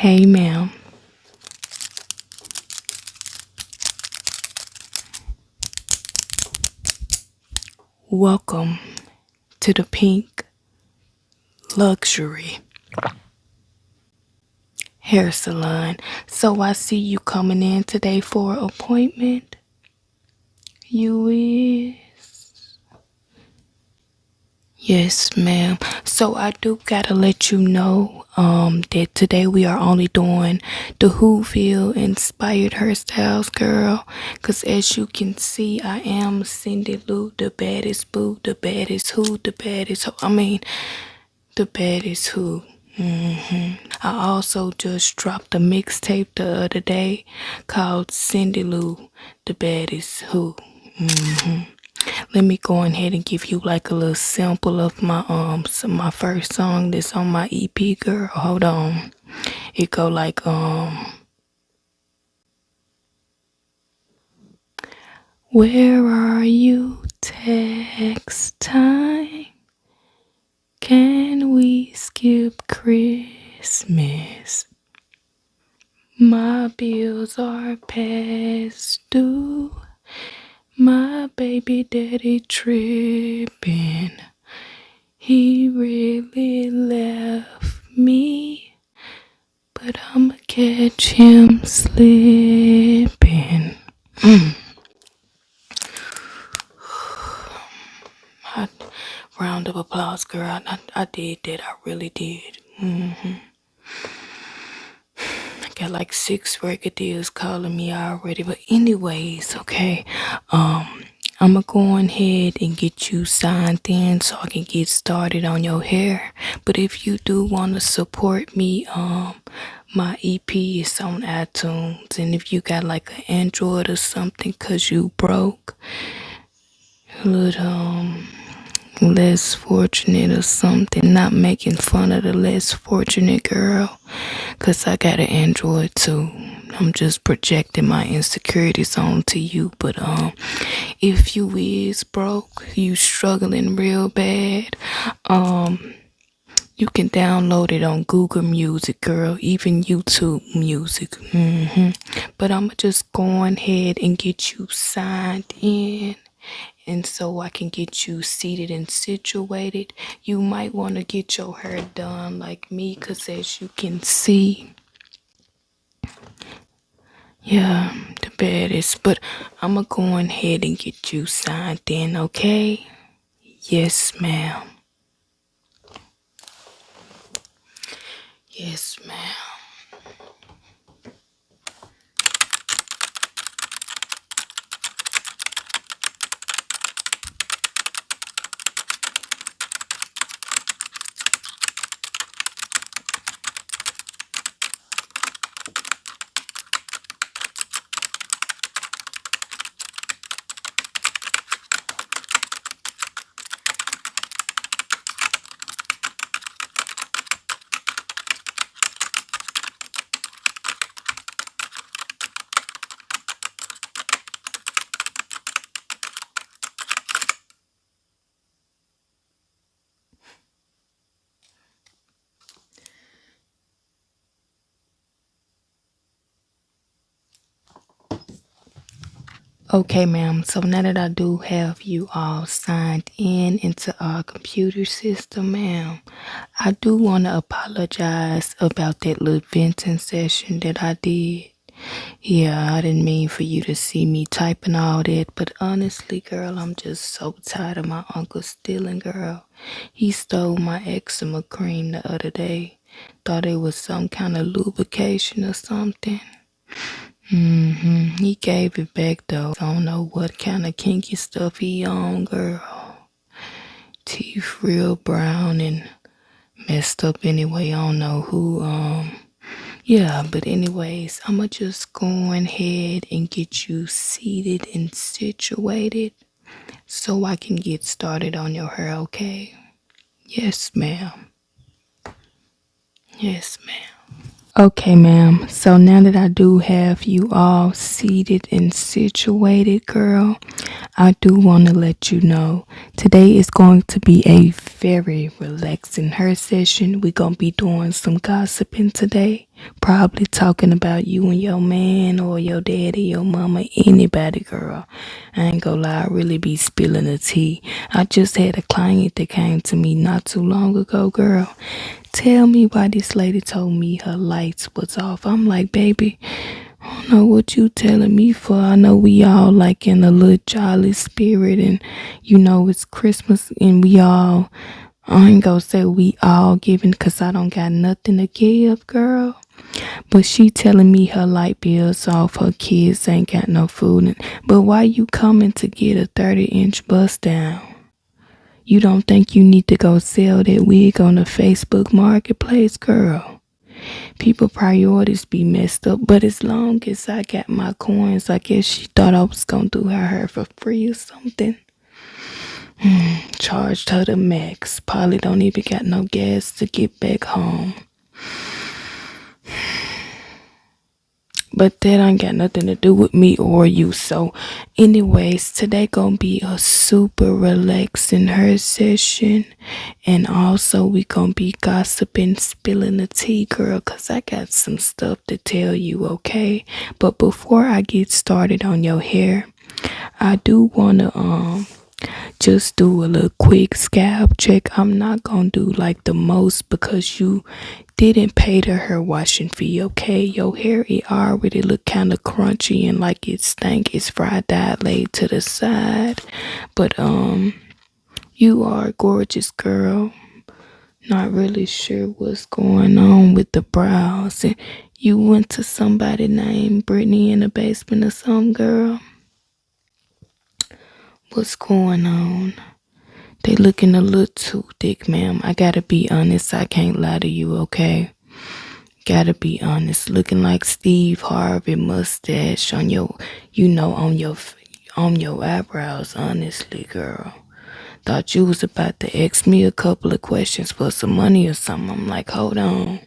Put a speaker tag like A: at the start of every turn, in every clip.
A: Hey, ma'am. Welcome to the Pink Luxury Hair Salon. So I see you coming in today for an appointment. You is? Yes, ma'am. So I do gotta let you know that today we are only doing the Whoville inspired hairstyles, girl. Cause as you can see, I am Cindy Lou, the baddest boo, the baddest who, the baddest ho. The baddest who. I also just dropped a mixtape the other day called Cindy Lou, the baddest who. Let me go ahead and give you like a little sample of my first song that's on my EP, girl. Hold on. It go like where are you? Text time. Can we skip Christmas? My bills are past due. My baby daddy tripping. He really left me, but I'ma catch him slipping. Round of applause, girl. I did that. I really did. I got like 6 record deals calling me already. But anyways, okay. I'ma go on ahead and get you signed in so I can get started on your hair. But if you do want to support me, my EP is on iTunes. And if you got like an Android or something cause you broke, little less fortunate or something, not making fun of the less fortunate girl, cause I got an Android too. I'm just projecting my insecurities onto you. But if you is broke, you struggling real bad, you can download it on Google Music, girl, even YouTube Music. But I'ma just go on ahead and get you signed in. And so I can get you seated and situated. You might want to get your hair done like me, because as you can see, yeah, the baddest. But I'm going to go ahead and get you signed in, okay? Yes, ma'am. Yes, ma'am. Okay, ma'am. So now that I do have you all signed in into our computer system, ma'am, I do want to apologize about that little venting session that I did. Yeah, I didn't mean for you to see me typing all that, but honestly, girl, I'm just so tired of my uncle stealing, girl. He stole my eczema cream the other day. Thought it was some kind of lubrication or something. He gave it back though. I don't know what kind of kinky stuff he on, girl. Teeth real brown and messed up anyway. I don't know who, yeah, but anyways, I'ma just go ahead and get you seated and situated so I can get started on your hair, okay? Yes, ma'am. Yes, ma'am. Okay, ma'am. So now that I do have you all seated and situated, girl, I do want to let you know today is going to be a very relaxing hair session. We're going to be doing some gossiping today. Probably talking about you and your man or your daddy, your mama, anybody, girl. I ain't gonna lie, I really be spilling the tea. I just had a client that came to me not too long ago, girl. Tell me why this lady told me her lights was off. I'm like, baby, I don't know what you telling me for. I know we all like in a little jolly spirit and it's Christmas and we all, I ain't gonna say we all giving because I don't got nothing to give, girl. But she telling me her light bill's off, her kids ain't got no food. But why you coming to get a 30-inch bust down? You don't think you need to go sell that wig on the Facebook marketplace, girl? People priorities be messed up, but as long as I got my coins, I guess she thought I was gonna do her hair for free or something. Charged her the max. Probably don't even got no gas to get back home. But that ain't got nothing to do with me or you. So anyways, today gonna be a super relaxing hair session. And also we gonna be gossiping, spilling the tea, girl, cause I got some stuff to tell you, okay? But before I get started on your hair, I do wanna just do a little quick scalp check. I'm not gonna do like the most because you didn't pay the hair washing fee, okay? Your hair, it already look kind of crunchy and like it stank. It's fried out laid to the side. But you are a gorgeous girl. Not really sure what's going on with the brows. And you went to somebody named Brittany in the basement or some girl. What's going on? They looking a little too thick, ma'am. I gotta be honest. I can't lie to you, okay? Gotta be honest. Looking like Steve Harvey mustache on your, on your eyebrows. Honestly, girl. Thought you was about to ask me a couple of questions for some money or something. I'm like, hold on.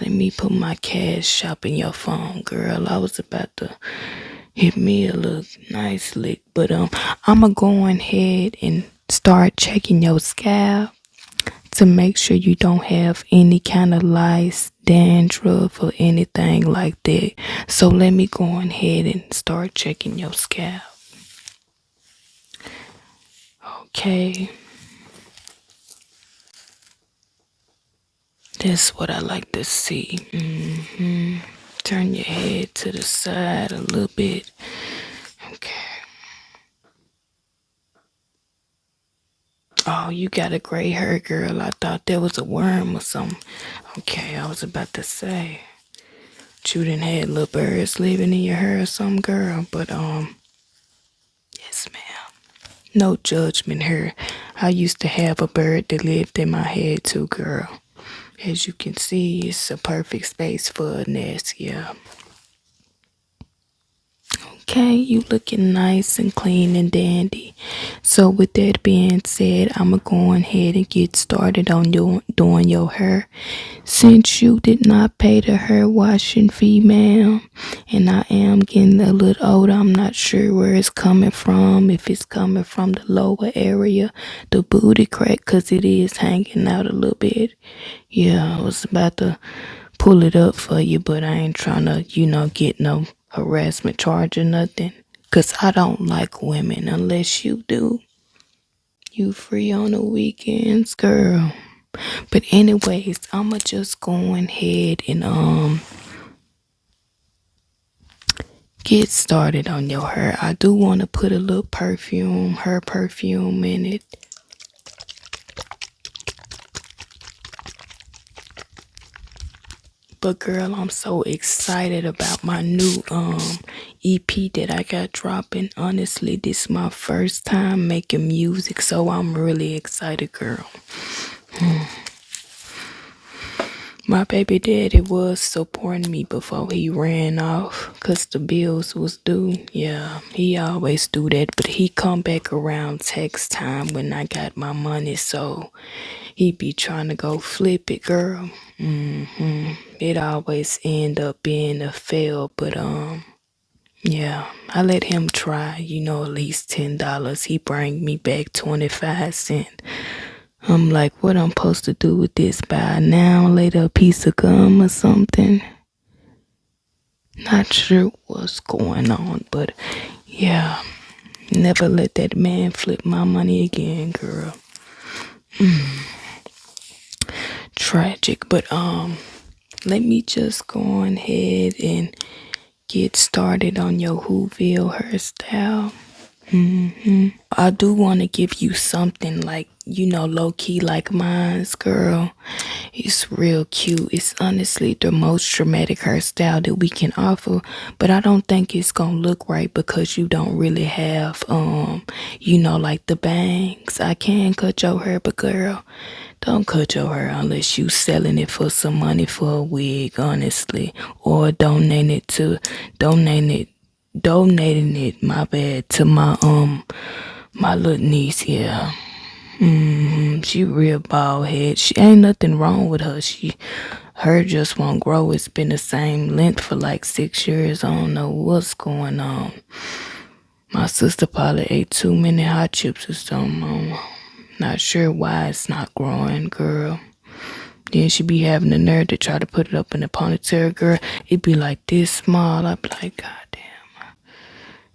A: Let me put my cash shop in your phone, girl. I was about to hit me a little nice lick. But I'ma go ahead and start checking your scalp to make sure you don't have any kind of lice, dandruff, or anything like that. So let me go ahead and start checking your scalp. Okay. That's what I like to see. Turn your head to the side a little bit. Okay. Oh, you got a gray hair, girl. I thought there was a worm or something. Okay, I was about to say. You done had little birds living in your hair or something, girl. But, yes, ma'am. No judgment here. I used to have a bird that lived in my head too, girl. As you can see, it's a perfect space for a nest, yeah. Okay, you looking nice and clean and dandy. So with that being said, I'ma go ahead and get started on doing your hair. Since you did not pay the hair washing fee, ma'am, and I am getting a little older, I'm not sure where it's coming from. If it's coming from the lower area, the booty crack, cause it is hanging out a little bit. Yeah, I was about to pull it up for you, but I ain't trying to, get no harassment charge or nothing. Cause I don't like women unless you do. You free on the weekends, girl. But anyways, I'ma just go ahead and get started on your hair. I do want to put a little hair perfume in it. But girl, I'm so excited about my new EP that I got dropping. Honestly, this is my first time making music, so I'm really excited, girl. My baby daddy was supporting me before he ran off because the bills was due. Yeah, he always do that, but he come back around tax time when I got my money, so He be trying to go flip it, girl. It always end up being a fail, but yeah, I let him try, at least $10. He bring me back 25 cents. I'm like, what I'm supposed to do with this? Buy now, later a piece of gum or something. Not sure what's going on, but yeah, never let that man flip my money again, girl. Tragic, but let me just go ahead and get started on your Whoville hairstyle. I do want to give you something like, low key like mine's, girl. It's real cute. It's honestly the most dramatic hairstyle that we can offer, but I don't think it's gonna look right because you don't really have, like the bangs. I can cut your hair, but girl, don't cut your hair unless you selling it for some money for a wig, honestly, or donating it, my bad, to my little niece. Yeah. She real bald head. She ain't nothing wrong with her. Her just won't grow. It's been the same length for like 6 years. I don't know what's going on. My sister probably ate too many hot chips or something. Not sure why it's not growing, girl. Then she be having the nerve to try to put it up in a ponytail, girl. It be like this small. I be like, God damn.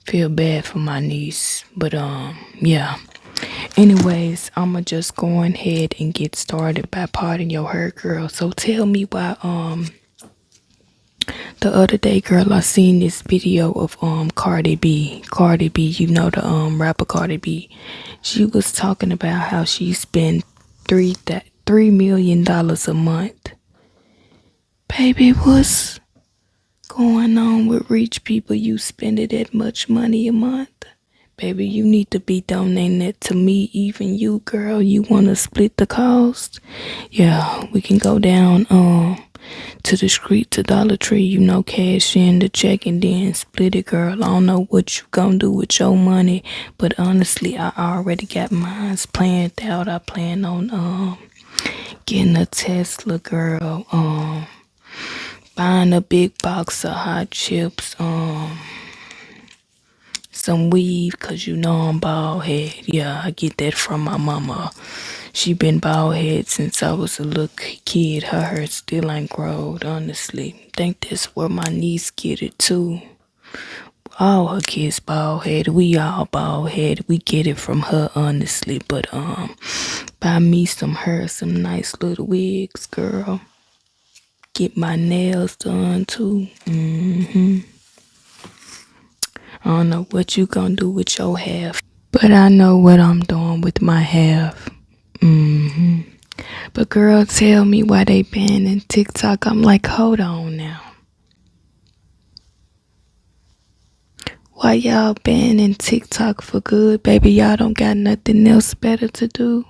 A: Feel bad for my niece. But yeah. Anyways, I'ma just go ahead and get started by parting your hair, girl. So tell me why the other day, girl, I seen this video of Cardi B. Cardi B, the rapper Cardi B. She was talking about how she spent $3 million a month. Baby, what's going on with rich people? You spending that much money a month? Baby, you need to be donating that to me, even you, girl. You want to split the cost? Yeah, we can go down to the street to Dollar Tree, cash in the check and then split it, girl. I don't know what you gonna do with your money, but honestly, I already got mine planned out. I plan on getting a Tesla, girl. Buying a big box of hot chips, some weave, cause I'm bald head. Yeah, I get that from my mama. She been bald head since I was a little kid. Her hair still ain't growed, honestly. Think that's where my niece get it too. All her kids bald head. We all bald head. We get it from her, honestly. But buy me some hair, some nice little wigs, girl. Get my nails done too. I don't know what you gonna do with your half, but I know what I'm doing with my half. But girl, tell me why they banning TikTok. I'm like, hold on now. Why y'all banning TikTok for good, baby? Y'all don't got nothing else better to do?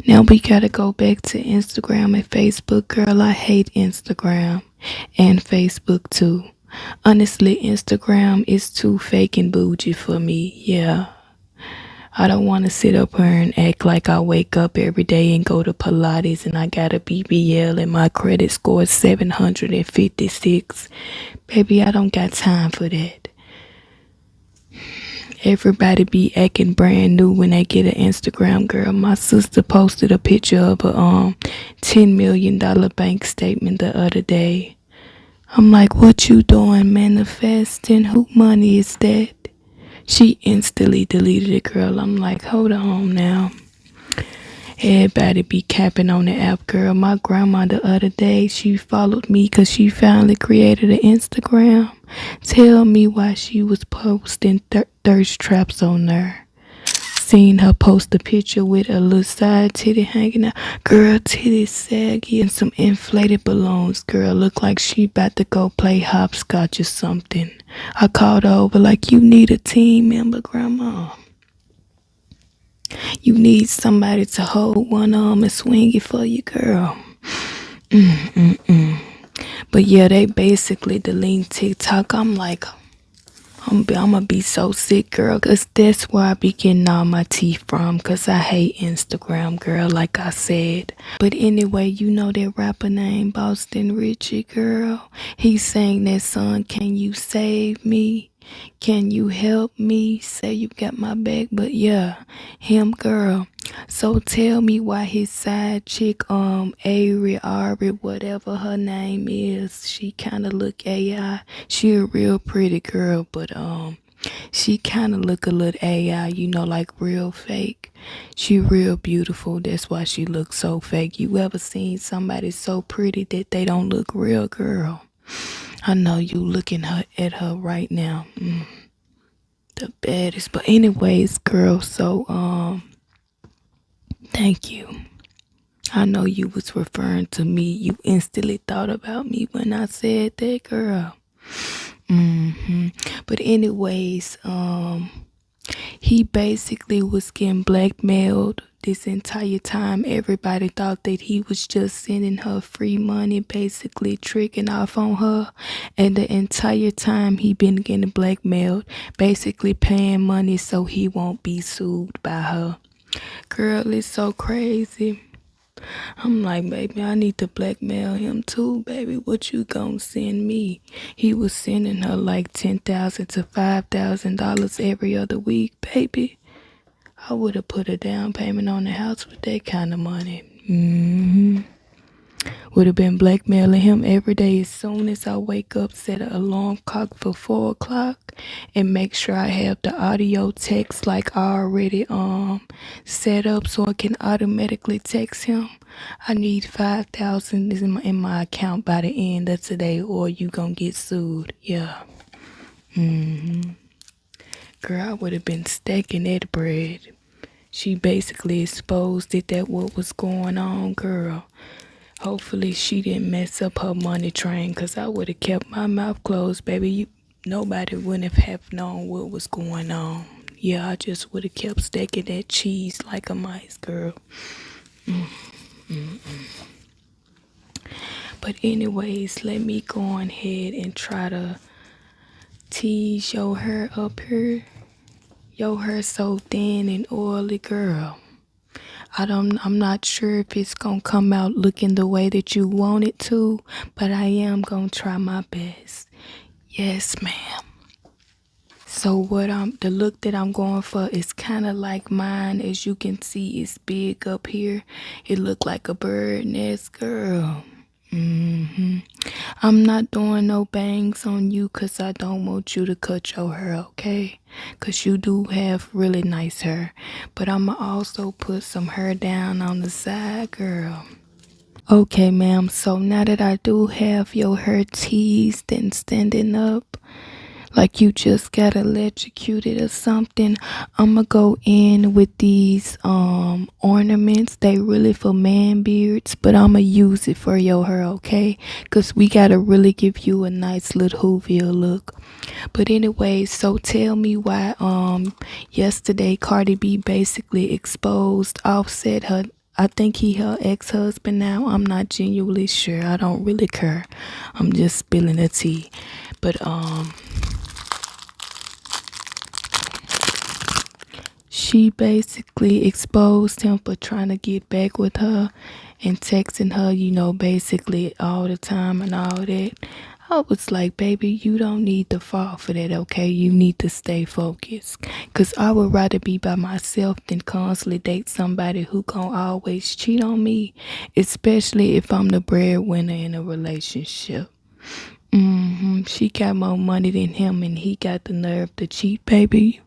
A: Now we gotta go back to Instagram and Facebook. Girl, I hate Instagram and Facebook too. Honestly, Instagram is too fake and bougie for me. Yeah. I don't want to sit up here and act like I wake up every day and go to Pilates and I got a BBL and my credit score is 756. Baby, I don't got time for that. Everybody be acting brand new when they get an Instagram, girl. My sister posted a picture of a $10 million bank statement the other day. I'm like, what you doing, manifesting? Who money is that? She instantly deleted it, girl. I'm like, hold on now. Everybody be capping on the app, girl. My grandma the other day, she followed me because she finally created an Instagram. Tell me why she was posting thirst traps on there. Seen her post a picture with a little side titty hanging out. Girl, titties saggy and some inflated balloons. Girl, look like she about to go play hopscotch or something. I called her over like, you need a team member, grandma. You need somebody to hold one arm and swing it for you, girl. But yeah, they basically delete TikTok. I'm like, I'ma be so sick, girl, cause that's where I be getting all my teeth from, cause I hate Instagram, girl, like I said. But anyway, you know that rapper named Boston Richie, girl? He sang that song, Can You Save Me? Can you help me? Say you got my back, but yeah, him, girl. So tell me why his side chick, Ari, whatever her name is, she kinda look AI. She a real pretty girl, but she kinda look a little AI, you know, like real fake. She real beautiful, that's why she looks so fake. You ever seen somebody so pretty that they don't look real, girl? I know you looking at her right now. The baddest. But anyways, girl, so thank you. I know you was referring to me. You instantly thought about me when I said that, girl. But anyways, he basically was getting blackmailed this entire time. Everybody thought that he was just sending her free money, basically tricking off on her. And the entire time he been getting blackmailed, basically paying money so he won't be sued by her. Girl, it's so crazy. I'm like, baby, I need to blackmail him too, baby. What you gonna send me? He was sending her like $10,000 to $5,000 every other week, baby. I would have put a down payment on the house with that kind of money. Would have been blackmailing him every day. As soon as I wake up, set an alarm clock for 4 o'clock and make sure I have the audio text like I already set up so I can automatically text him. I need 5,000 in my account by the end of today, or you gonna get sued. Yeah. Girl, I would have been stacking that bread. She basically exposed it, that what was going on, girl. Hopefully she didn't mess up her money train, because I would have kept my mouth closed, baby. Nobody wouldn't have known what was going on. Yeah, I just would have kept stacking that cheese like a mice, girl. But anyways, let me go on ahead and try to tease your hair up here. Your hair so thin and oily, girl. I'm not sure if it's gonna come out looking the way that you want it to, but I am gonna try my best. Yes, ma'am. So the look that I'm going for is kind of like mine. As you can see, it's big up here. It look like a bird nest, girl. I'm not doing no bangs on you because I don't want you to cut your hair, okay? Because you do have really nice hair. But I'm going to also put some hair down on the side, girl. Okay, ma'am. So now that I do have your hair teased and standing up, like you just got electrocuted or something, I'ma go in with these ornaments. They really for man beards, but I'ma use it for your hair, okay? Because we gotta really give you a nice little Whoville look. But anyway, so tell me why yesterday Cardi B basically exposed Offset, her, I think he her ex-husband now. I'm not genuinely sure. I don't really care. I'm just spilling the tea. But she basically exposed him for trying to get back with her and texting her, you know, basically all the time and all that. I was like, baby, you don't need to fall for that, okay? You need to stay focused. Because I would rather be by myself than constantly date somebody who gonna always cheat on me, especially if I'm the breadwinner in a relationship. She got more money than him and he got the nerve to cheat, baby.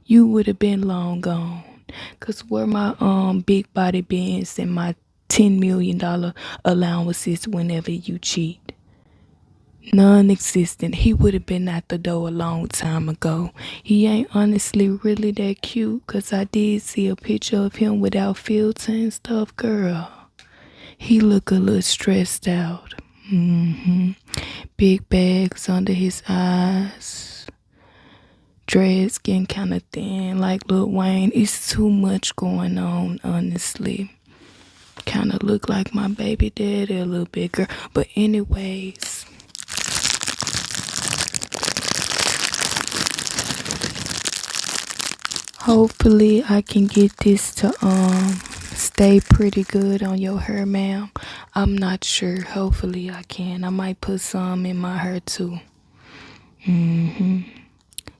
A: You would have been long gone. Cause where my big body bands and my $10 million allowances whenever you cheat? Non-existent. He would have been out the door a long time ago. He ain't honestly really that cute, cause I did see a picture of him without filter and stuff, girl. He look a little stressed out. Big bags under his eyes. Dreads getting kind of thin like Lil Wayne. It's too much going on, honestly. Kind of look like my baby daddy a little bit, girl. But anyways, Hopefully I can get this to stay pretty good on your hair, ma'am. I'm not sure. Hopefully I can. I might put some in my hair too.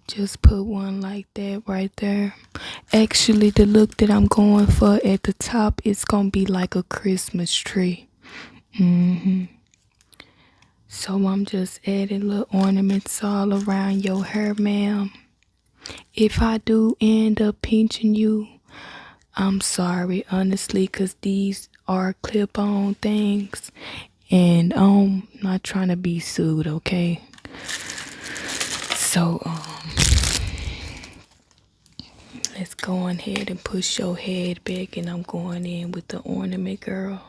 A: Just put one like that right there. Actually, the look that I'm going for at the top is gonna be like a Christmas tree. So I'm just adding little ornaments all around your hair, ma'am. If I do end up pinching you, I'm sorry, honestly, because these are clip-on things. And I'm not trying to be sued, okay? So, let's go ahead and push your head back, and I'm going in with the ornament, girl.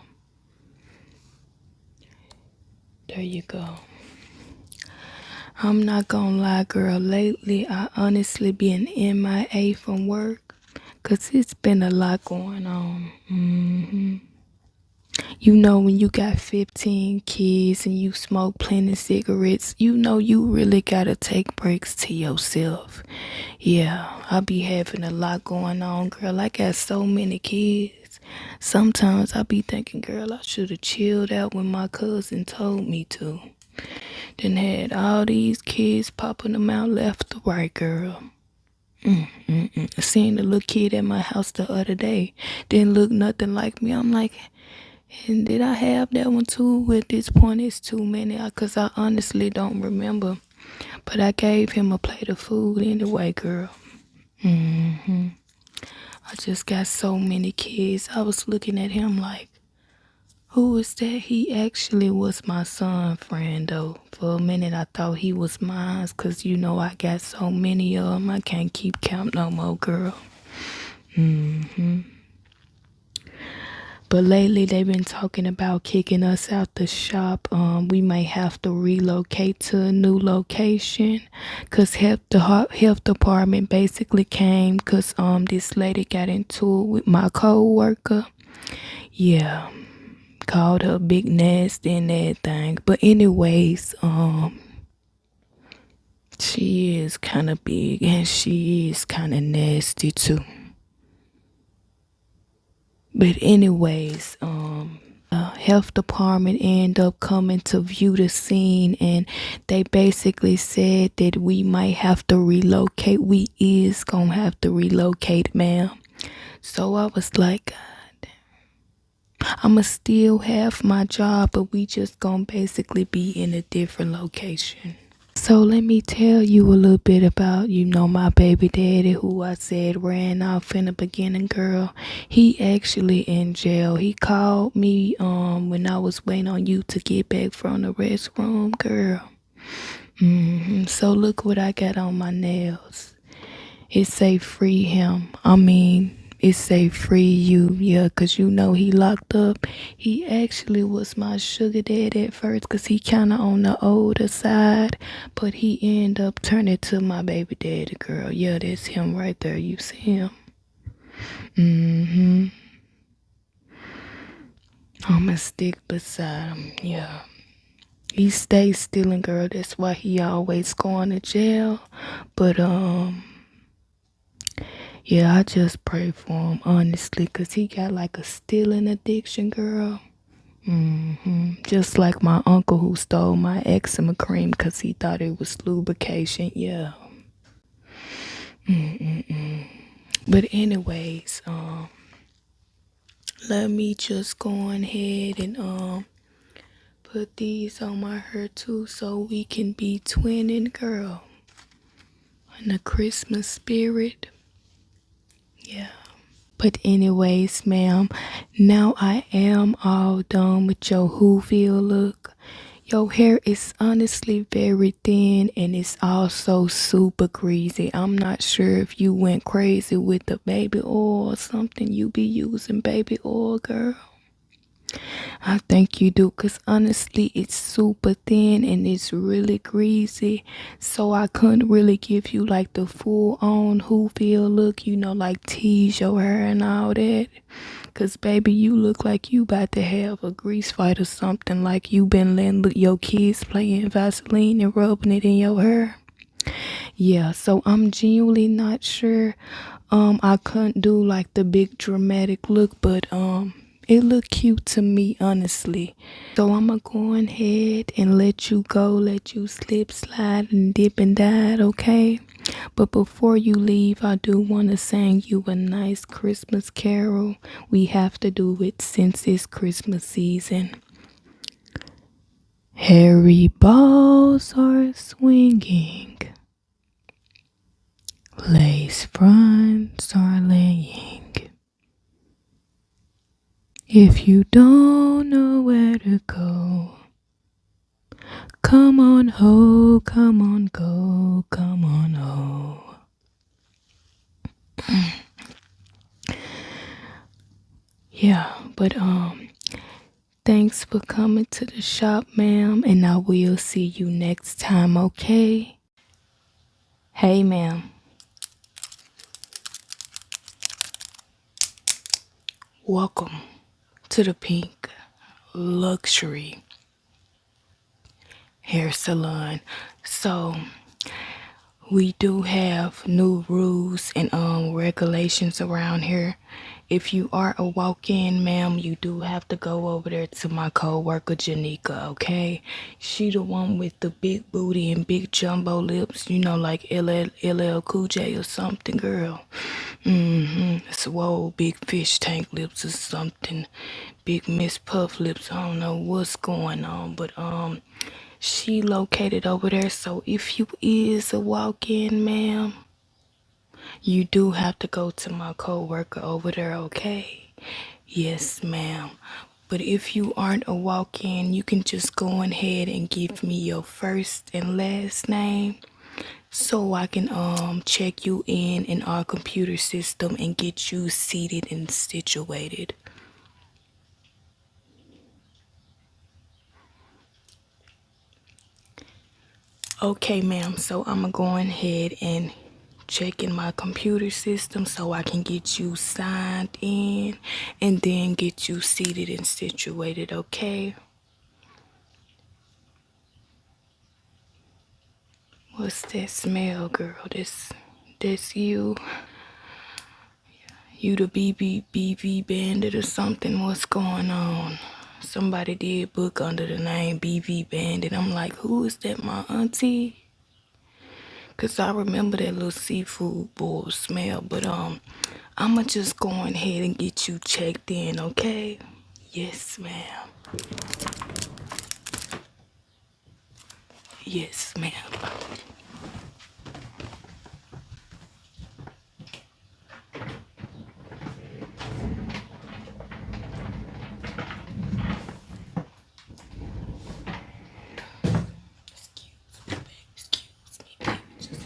A: There you go. I'm not gonna lie, girl. Lately, I honestly been MIA from work, 'cause it's been a lot going on. You know, when you got 15 kids and you smoke plenty of cigarettes, you know you really gotta take breaks to yourself. Yeah, I be having a lot going on, girl. I got so many kids. Sometimes I be thinking, girl, I should have chilled out when my cousin told me to. Then had all these kids popping them out left to right, girl. I seen the little kid at my house the other day. Didn't look nothing like me. I'm like, and did I have that one too? At this point, it's too many, because I honestly don't remember. But I gave him a plate of food anyway, girl. I just got so many kids. I was looking at him like, who is that? He actually was my son friend, though. For a minute, I thought he was mine, because, you know, I got so many of them. I can't keep count no more, girl. But lately they've been talking about kicking us out the shop. We may have to relocate to a new location, because the health department basically came because this lady got into it with my co-worker. Yeah, called her big nasty and everything. But anyways, she is kind of big and she is kind of nasty too. But anyways, health department end up coming to view the scene, and they basically said that we might have to relocate. We is gonna have to relocate, ma'am. So I was like, God, I'ma still have my job, but we just gonna basically be in a different location. So let me tell you a little bit about, you know, my baby daddy, who I said ran off in the beginning, girl. He actually in jail. He called me when I was waiting on you to get back from the restroom, girl. So look what I got on my nails. It say free him. It say free you. Yeah, 'cause you know he locked up. He actually was my sugar daddy at first, 'cause he kind of on the older side. But he ended up turning to my baby daddy, girl. Yeah, that's him right there. You see him? I'ma stick beside him. Yeah. He stays stealing, girl. That's why he always going to jail. But yeah, I just pray for him, honestly, 'cause he got like a stealing addiction, girl. Just like my uncle who stole my eczema cream 'cause he thought it was lubrication. Yeah. But anyways, let me just go on ahead and put these on my hair too, so we can be twinning, girl. In the Christmas spirit. Yeah. But anyways, ma'am, now I am all done with your Whoville look. Your hair is honestly very thin and it's also super greasy. I'm not sure if you went crazy with the baby oil or something. You be using baby oil, girl. I think you do, because honestly it's super thin and it's really greasy, so I couldn't really give you like the full on Whoville look, you know, like tease your hair and all that, because baby, you look like you about to have a grease fight or something, like you been letting your kids play in Vaseline and rubbing it in your hair. Yeah, so I'm genuinely not sure I couldn't do like the big dramatic look, but it looked cute to me, honestly. So I'ma go ahead and let you go, let you slip, slide, and dip and dive, okay? But before you leave, I do want to sing you a nice Christmas carol. We have to do it since it's Christmas season. Hairy balls are swinging, lace fronts are laying. If you don't know where to go, come on ho, come on go, come on ho. Yeah, but thanks for coming to the shop, ma'am, and I will see you next time, okay? Hey, ma'am. Welcome to the Pink Luxury Hair Salon. So, we do have new rules and regulations around here. If you are a walk-in, ma'am, you do have to go over there to my co-worker Janika, okay? She the one with the big booty and big jumbo lips, you know, like LL Cool J or something, girl. Swole big fish tank lips or something. Big Miss Puff lips. I don't know what's going on, but she located over there. So if you is a walk-in, ma'am, you do have to go to my co-worker over there, okay? Yes, ma'am. But if you aren't a walk-in, you can just go ahead and give me your first and last name so I can check you in our computer system and get you seated and situated. Okay, ma'am. So I'm gonna go ahead and check in my computer system so I can get you signed in and then get you seated and situated, okay? What's that smell, girl? This you? You the BB bandit or something? What's going on? Somebody did book under the name BV Bandit. I'm like, who is that, my auntie? Cause I remember that little seafood boil smell, but I'ma just go ahead and get you checked in, okay? Yes, ma'am. Yes, ma'am. Excuse me, baby. Just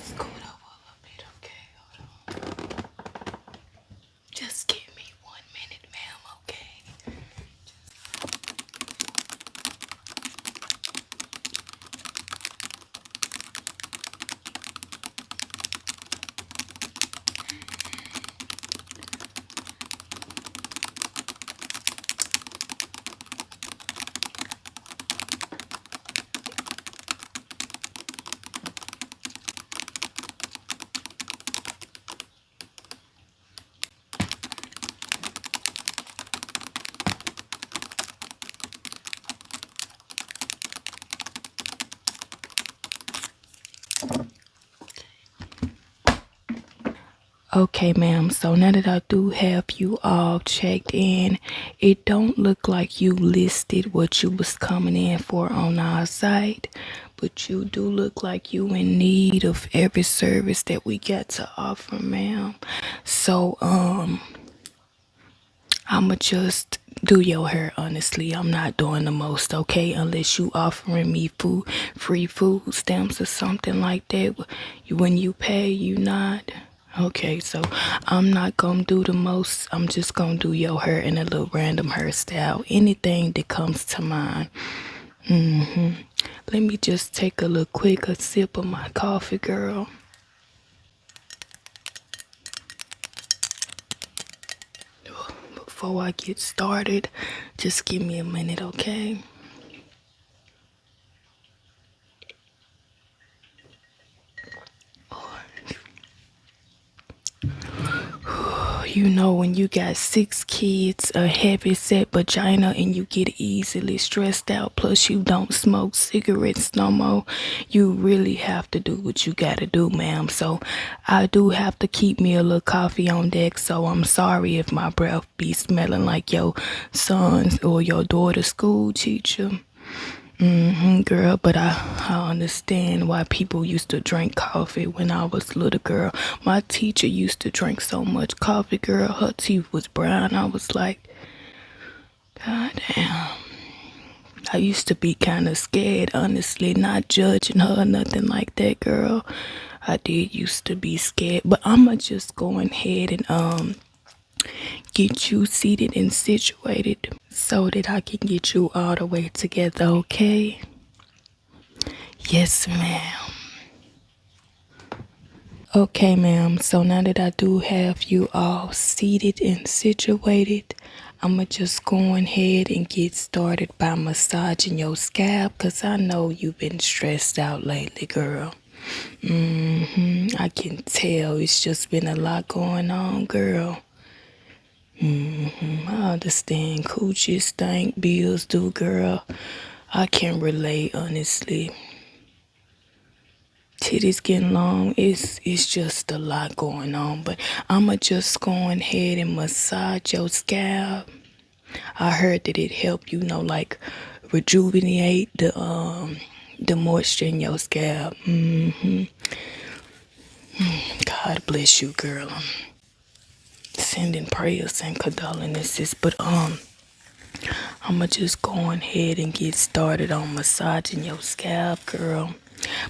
A: scoot over a little bit, okay? Hold on. Just give me 1 minute, ma'am, okay? Okay, ma'am. So now that I do have you all checked in, it don't look like you listed what you was coming in for on our site, but you do look like you in need of every service that we got to offer, ma'am. So I'ma just do your hair, honestly. I'm not doing the most, okay? Unless you offering me food, free food stamps or something like that. When you pay, you not. Okay, so I'm not gonna do the most. I'm just gonna do your hair in a little random hairstyle. Anything that comes to mind. Let me just take a little quick sip of my coffee, girl. Before I get started, just give me a minute, okay? You know, when you got 6 kids, a heavy set vagina, and you get easily stressed out, plus you don't smoke cigarettes no more, you really have to do what you gotta do, ma'am. So I do have to keep me a little coffee on deck, so I'm sorry if my breath be smelling like your son's or your daughter's school teacher. Girl, but I understand why people used to drink coffee when I was little, girl. My teacher used to drink so much coffee, girl. Her teeth was brown. I was like, God damn. I used to be kind of scared, honestly, not judging her or nothing like that, girl. I did used to be scared, but I'ma just go ahead and get you seated and situated so that I can get you all the way together, okay? Yes, ma'am. Okay, ma'am. So now that I do have you all seated and situated, I'ma just go ahead and get started by massaging your scalp, because I know you've been stressed out lately, girl. I can tell it's just been a lot going on, girl. I understand. Coochie stank, bills do, girl. I can relate, honestly. Titties getting long, it's just a lot going on, but I'ma just go ahead and massage your scalp. I heard that it help, like rejuvenate the moisture in your scalp. God bless you, girl. I'm sending prayers and condolences, but I'ma just go ahead and get started on massaging your scalp, girl.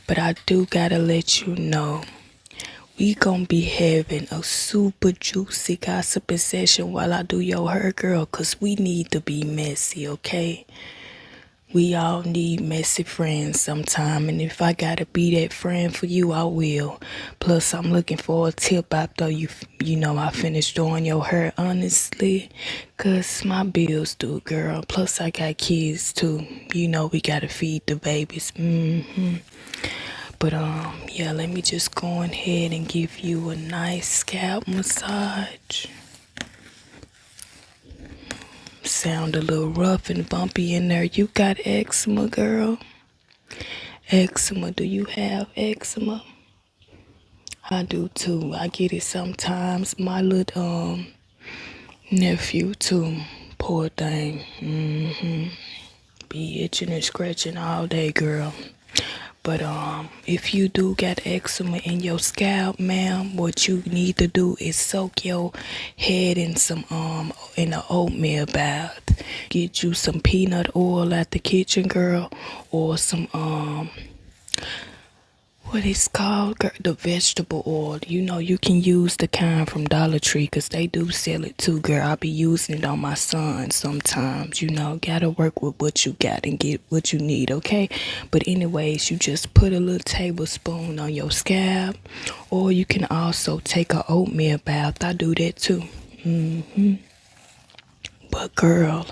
A: But I do gotta let you know, we gonna be having a super juicy gossiping session while I do your hair, girl, cause we need to be messy, okay? We all need messy friends sometime, and if I gotta be that friend for you, I will. Plus, I'm looking for a tip after I finished doing your hair, honestly, cause my bills do, girl. Plus, I got kids too. We gotta feed the babies. But yeah, let me just go ahead and give you a nice scalp massage. Sound a little rough and bumpy in there. You got eczema, girl? Eczema, do you have eczema? I do too. I get it sometimes. My little nephew too. Poor thing. Be itching and scratching all day, girl. But if you do got eczema in your scalp, ma'am, what you need to do is soak your head in some in an oatmeal bath. Get you some peanut oil at the kitchen, girl, or some what is called, girl, the vegetable oil. You can use the kind from Dollar Tree, because they do sell it too, girl. I be using it on my son sometimes. Gotta work with what you got and get what you need, okay? But anyways, you just put a little tablespoon on your scalp, or you can also take a oatmeal bath. I do that too. But girl,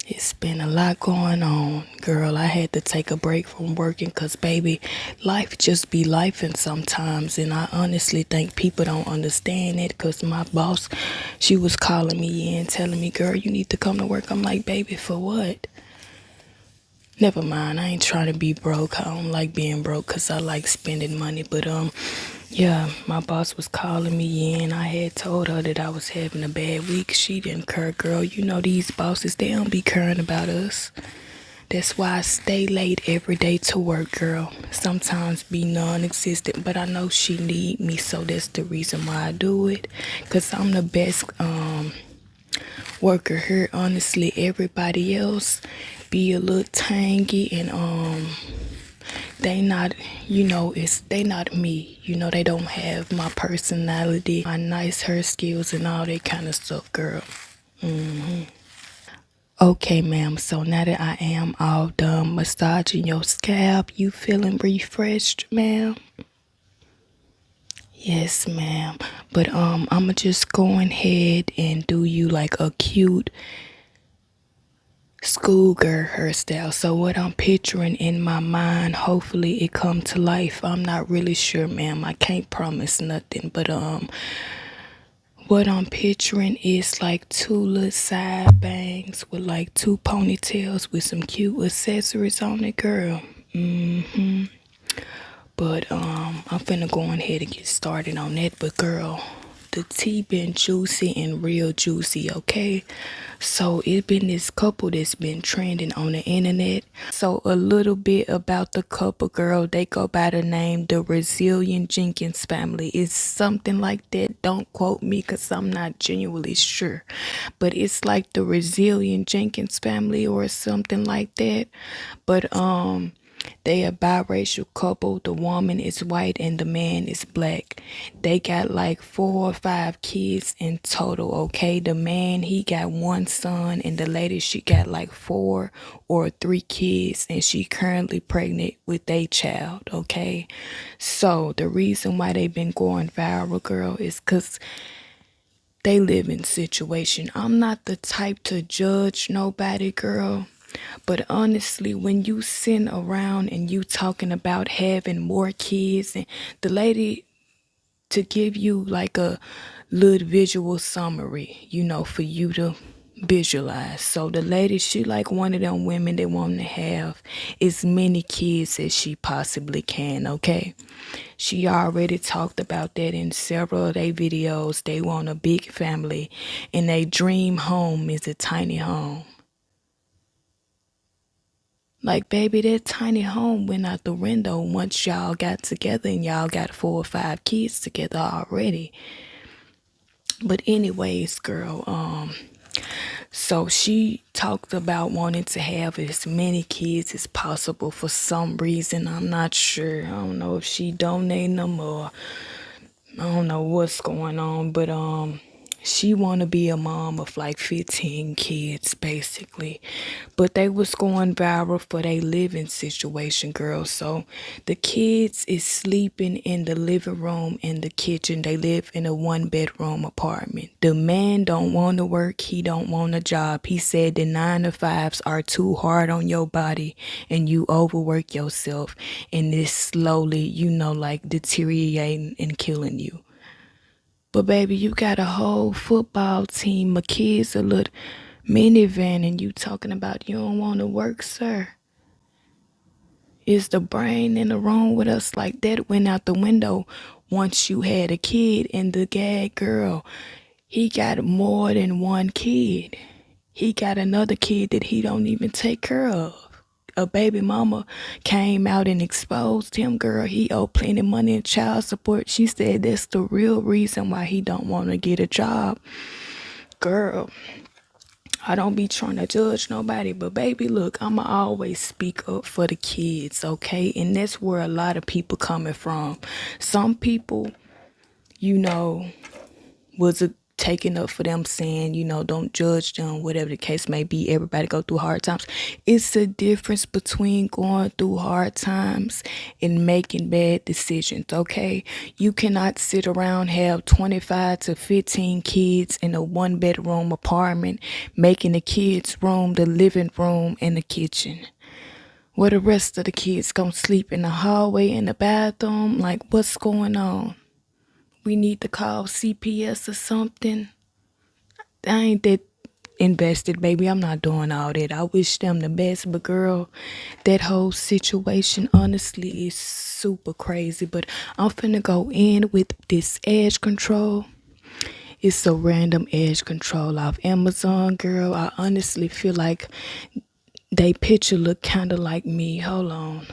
A: it's been a lot going on, girl. I had to take a break from working because, baby, life just be lifing sometimes. And I honestly think people don't understand it, because my boss, she was calling me in telling me, girl, you need to come to work. I'm like, baby, for what? Never mind, I ain't trying to be broke. I don't like being broke because I like spending money. But yeah, my boss was calling me in. I had told her that I was having a bad week. She didn't care, girl. These bosses, they don't be caring about us. That's why I stay late every day to work, girl. Sometimes be non-existent, but I know she need me, so that's the reason why I do it. Because I'm the best worker here, honestly. Everybody else be a little tangy, and they not, they not me. They don't have my personality, my nice hair skills, and all that kind of stuff, girl. Okay, ma'am, so now that I am all done massaging your scalp, you feeling refreshed, ma'am? Yes, ma'am. But I'ma just go ahead and do you like a cute schoolgirl hairstyle. So what I'm picturing in my mind, hopefully it come to life. I'm not really sure, ma'am. I can't promise nothing, but what I'm picturing is like two little side bangs with like two ponytails with some cute accessories on it, girl. But I'm finna go on ahead and get started on that. But girl, the tea been juicy and real juicy, okay? So it been this couple that's been trending on the internet. So a little bit about the couple, girl. They go by the name the Resilient Jenkins family. It's something like that. Don't quote me because I'm not genuinely sure. But it's like the Resilient Jenkins family or something like that. But they a biracial couple. The woman is white and the man is black. They got like 4 or 5 kids in total, okay? The man, he got 1 son, and the lady, she got like 4 or 3 kids, and she currently pregnant with a child, okay? So the reason why they been going viral, girl, is because they live in situation. I'm not the type to judge nobody, girl. But honestly, when you sitting around and you talking about having more kids, and the lady, to give you like a little visual summary, for you to visualize. So the lady, she like one of them women that want to have as many kids as she possibly can, okay? She already talked about that in several of their videos. They want a big family, and their dream home is a tiny home. Like, baby, that tiny home went out the window once y'all got together and y'all got 4 or 5 kids together already. But anyways, girl, so she talked about wanting to have as many kids as possible for some reason. I'm not sure. I don't know if she donating them or I don't know what's going on, but she want to be a mom of like 15 kids basically. But they was going viral for their living situation, girl. So the kids is sleeping in the living room and the kitchen. They live in a 1-bedroom apartment. The man don't want to work. He don't want a job. He said the 9 to 5s are too hard on your body and you overwork yourself, and it's slowly, like deteriorating and killing you. But baby, you got a whole football team of kids, a little minivan, and you talking about you don't want to work, sir. Is the brain in the room with us? Like, that went out the window once you had a kid, and the gag, girl, he got more than 1 kid. He got another kid that he don't even take care of. A baby mama came out and exposed him, girl. He owed plenty of money in child support. She said that's the real reason why he don't want to get a job. Girl, I don't be trying to judge nobody, but baby, look, I'ma always speak up for the kids, okay? And that's where a lot of people coming from. Some people, you know, was taking up for them, saying, don't judge them, whatever the case may be. Everybody go through hard times. It's a difference between going through hard times and making bad decisions, okay? You cannot sit around, have 25 to 15 kids in a 1-bedroom apartment, making the kids' room the living room and the kitchen, where the rest of the kids gonna sleep in the hallway, in the bathroom. Like, what's going on? We need to call CPS or something. I ain't that invested, baby. I'm not doing all that. I wish them the best, but girl, that whole situation honestly is super crazy. But I'm finna go in with this edge control. It's a random edge control off Amazon, girl. I honestly feel like they picture look kind of like me. Hold on.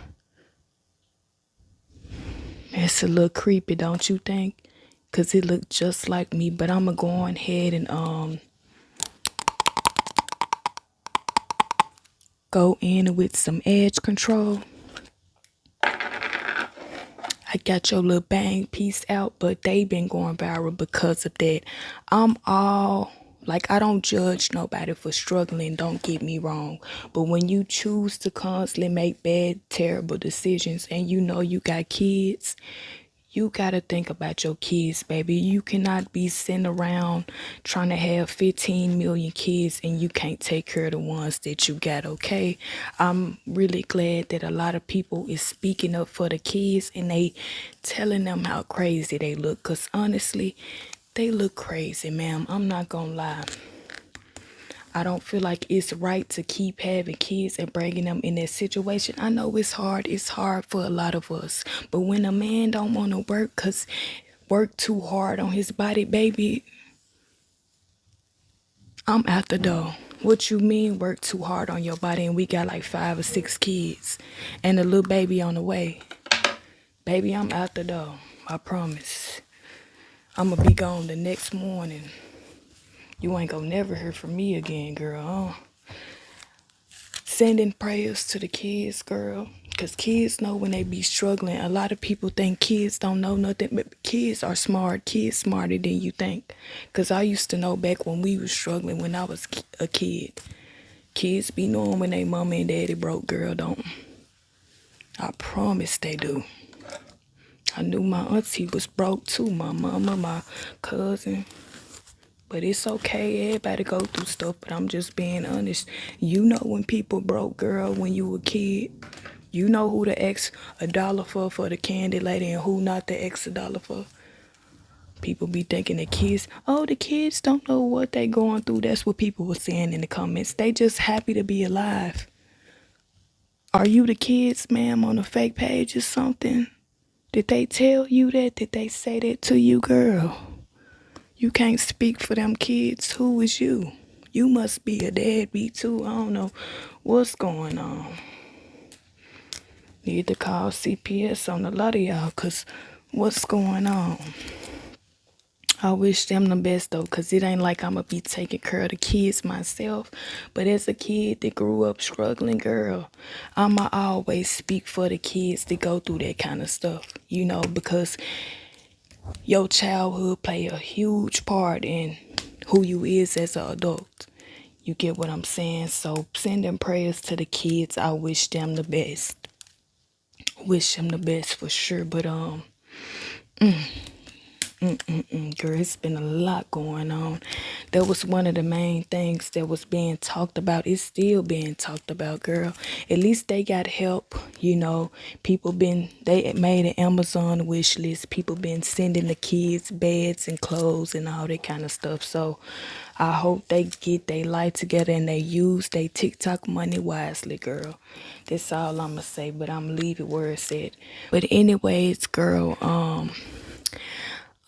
A: It's a little creepy, don't you think? Because it looked just like me. But I'm going to go on ahead and go in with some edge control. I got your little bang piece out, but they been going viral because of that. I don't judge nobody for struggling, don't get me wrong. But when you choose to constantly make bad, terrible decisions and you know you got kids, You gotta think about your kids, baby. You cannot be sitting around trying to have 15 million kids and you can't take care of the ones that you got, okay? I'm really glad that a lot of people is speaking up for the kids and they telling them how crazy they look. Cause honestly, they look crazy, ma'am. I'm not gonna lie. I don't feel like it's right to keep having kids and bringing them in that situation. I know it's hard. It's hard for a lot of us. But when a man don't want to work because work too hard on his body, baby, I'm out the door. What you mean work too hard on your body and we got like 5 or 6 kids and a little baby on the way? Baby, I'm out the door. I promise. I'm going to be gone the next morning. You ain't gonna never hear from me again, girl. Sending prayers to the kids, girl. Because kids know when they be struggling. A lot of people think kids don't know nothing, but kids are smart. Kids smarter than you think. Because I used to know back when we was struggling when I was a kid. Kids be knowing when they mama and daddy broke, girl, don't. I promise they do. I knew my auntie was broke too. My mama, my cousin. But it's okay, everybody go through stuff, but I'm just being honest. You know when people broke, girl, when you were a kid. You know who to ask $1 for the candy lady and who not to ask $1 for. People be thinking the kids, oh, the kids don't know what they going through. That's what people were saying in the comments. They just happy to be alive. Are you the kids, ma'am, on a fake page or something? Did they tell you that? Did they say that to you, girl? You can't speak for them kids. Who is you? You must be a deadbeat too. I don't know what's going on. Need to call CPS on a lot of y'all, cause what's going on? I wish them the best though, cause it ain't like I'ma be taking care of the kids myself. But as a kid that grew up struggling, girl, I'ma always speak for the kids that go through that kind of stuff. You know, because your childhood play a huge part in who you is as an adult. You get what I'm saying? So sending prayers to the kids. I wish them the best. Wish them the best for sure. But girl, it's been a lot going on. That was one of the main things that was being talked about. It's still being talked about, girl. At least they got help, you know. They made an Amazon wish list. People been sending the kids beds and clothes and all that kind of stuff. So I hope they get their life together and they use their TikTok money wisely, girl. That's all I'ma say, but I'm leave it where it's at. But anyways, girl,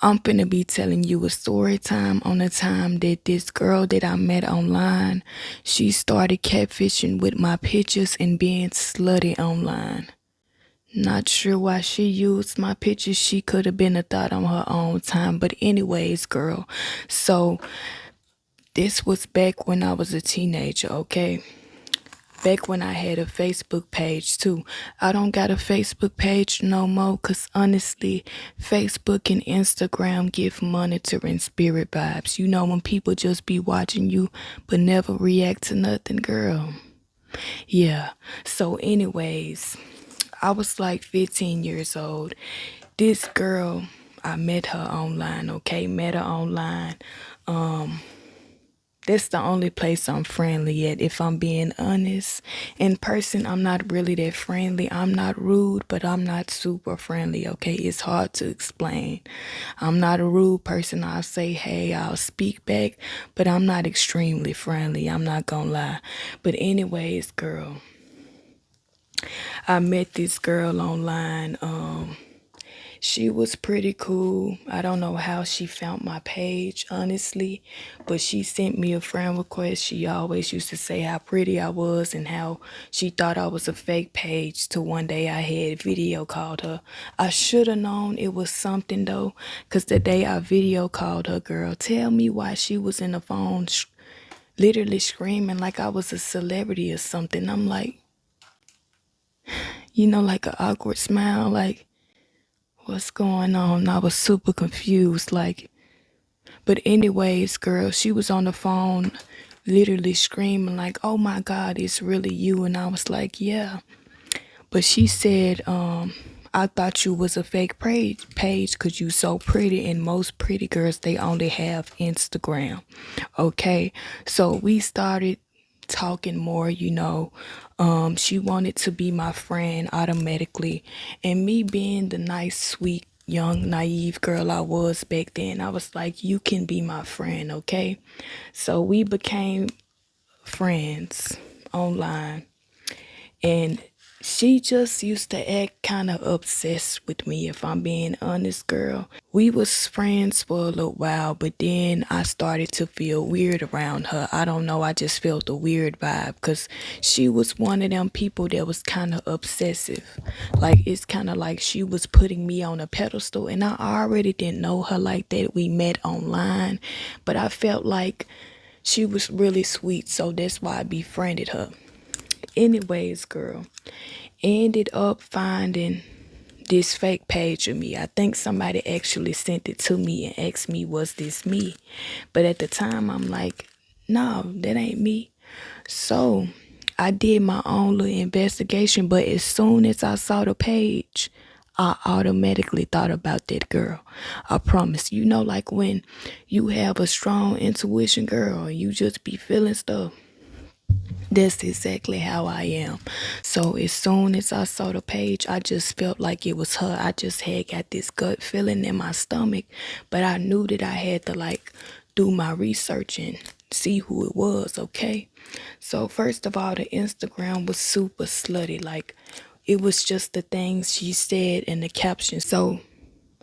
A: I'm finna be telling you a story time on the time that this girl that I met online, she started catfishing with my pictures and being slutty online. Not sure why she used my pictures. She could have been a thought on her own time. But anyways, girl, so this was back when I was a teenager, okay? Back when I had a Facebook page too. I don't got a Facebook page no more because honestly, Facebook and Instagram give monitoring spirit vibes. You know when people just be watching you but never react to nothing, girl. Yeah. So anyways, I was like 15 years old. This girl, I met her online, okay? Met her online. That's the only place I'm friendly at, if I'm being honest. In person, I'm not really that friendly. I'm not rude, but I'm not super friendly, okay? It's hard to explain. I'm not a rude person. I'll say, hey, I'll speak back, but I'm not extremely friendly. I'm not gonna lie. But anyways, girl, I met this girl online. She was pretty cool. I don't know how she found my page, honestly, but she sent me a friend request. She always used to say how pretty I was and how she thought I was a fake page till one day I had video called her. I should have known it was something though, because the day I video called her, girl, tell me why she was in the phone literally screaming like I was a celebrity or something. I'm like, you know, like an awkward smile, like, what's going on? I was super confused, like, but anyways, girl, she was on the phone literally screaming like, oh my God, it's really you. And I was like, yeah. But she said, I thought you was a fake page cause you so pretty, and most pretty girls, they only have Instagram. Okay, so we started talking more, she wanted to be my friend automatically, and me being the nice, sweet, young, naive girl I was back then, I was like, you can be my friend, okay? So we became friends online, and she just used to act kind of obsessed with me, if I'm being honest, girl. We was friends for a little while, but then I started to feel weird around her. I don't know, I just felt a weird vibe because she was one of them people that was kind of obsessive. Like, it's kind of like she was putting me on a pedestal, and I already didn't know her like that. We met online, but I felt like she was really sweet, so that's why I befriended her. Anyways, girl, ended up finding this fake page of me. I think somebody actually sent it to me and asked me, was this me? But at the time, I'm like, no, that ain't me. So I did my own little investigation, but as soon as I saw the page, I automatically thought about that girl. I promise. Like when you have a strong intuition, girl, you just be feeling stuff. That's exactly how I am. So as soon as I saw the page, I just felt like it was her. I just had got this gut feeling in my stomach, but I knew that I had to like do my research and see who it was, okay? So first of all, the Instagram was super slutty. Like, it was just the things she said in the caption. So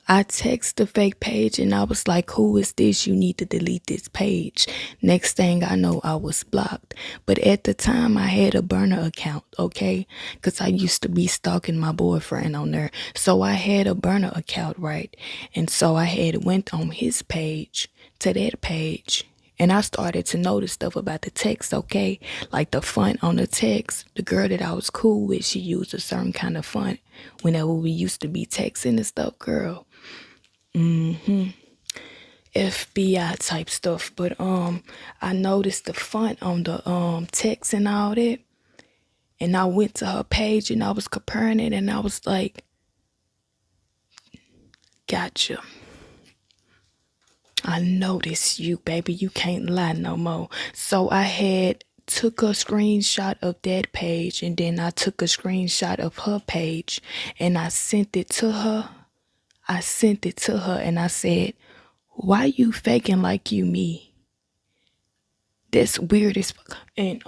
A: I text the fake page and I was like, who is this? You need to delete this page. Next thing I know, I was blocked. But at the time, I had a burner account, okay? Because I used to be stalking my boyfriend on there. So I had a burner account, right? And so I had went on his page to that page. And I started to notice stuff about the text, okay? Like the font on the text. The girl that I was cool with, she used a certain kind of font whenever we used to be texting and stuff, girl. FBI type stuff. But I noticed the font on the text and all that. And I went to her page and I was comparing it and I was like, gotcha. I noticed you, baby. You can't lie no more. So I had took a screenshot of that page and then I took a screenshot of her page and I sent it to her. And I said, why you faking like you me? That's weird as fuck. And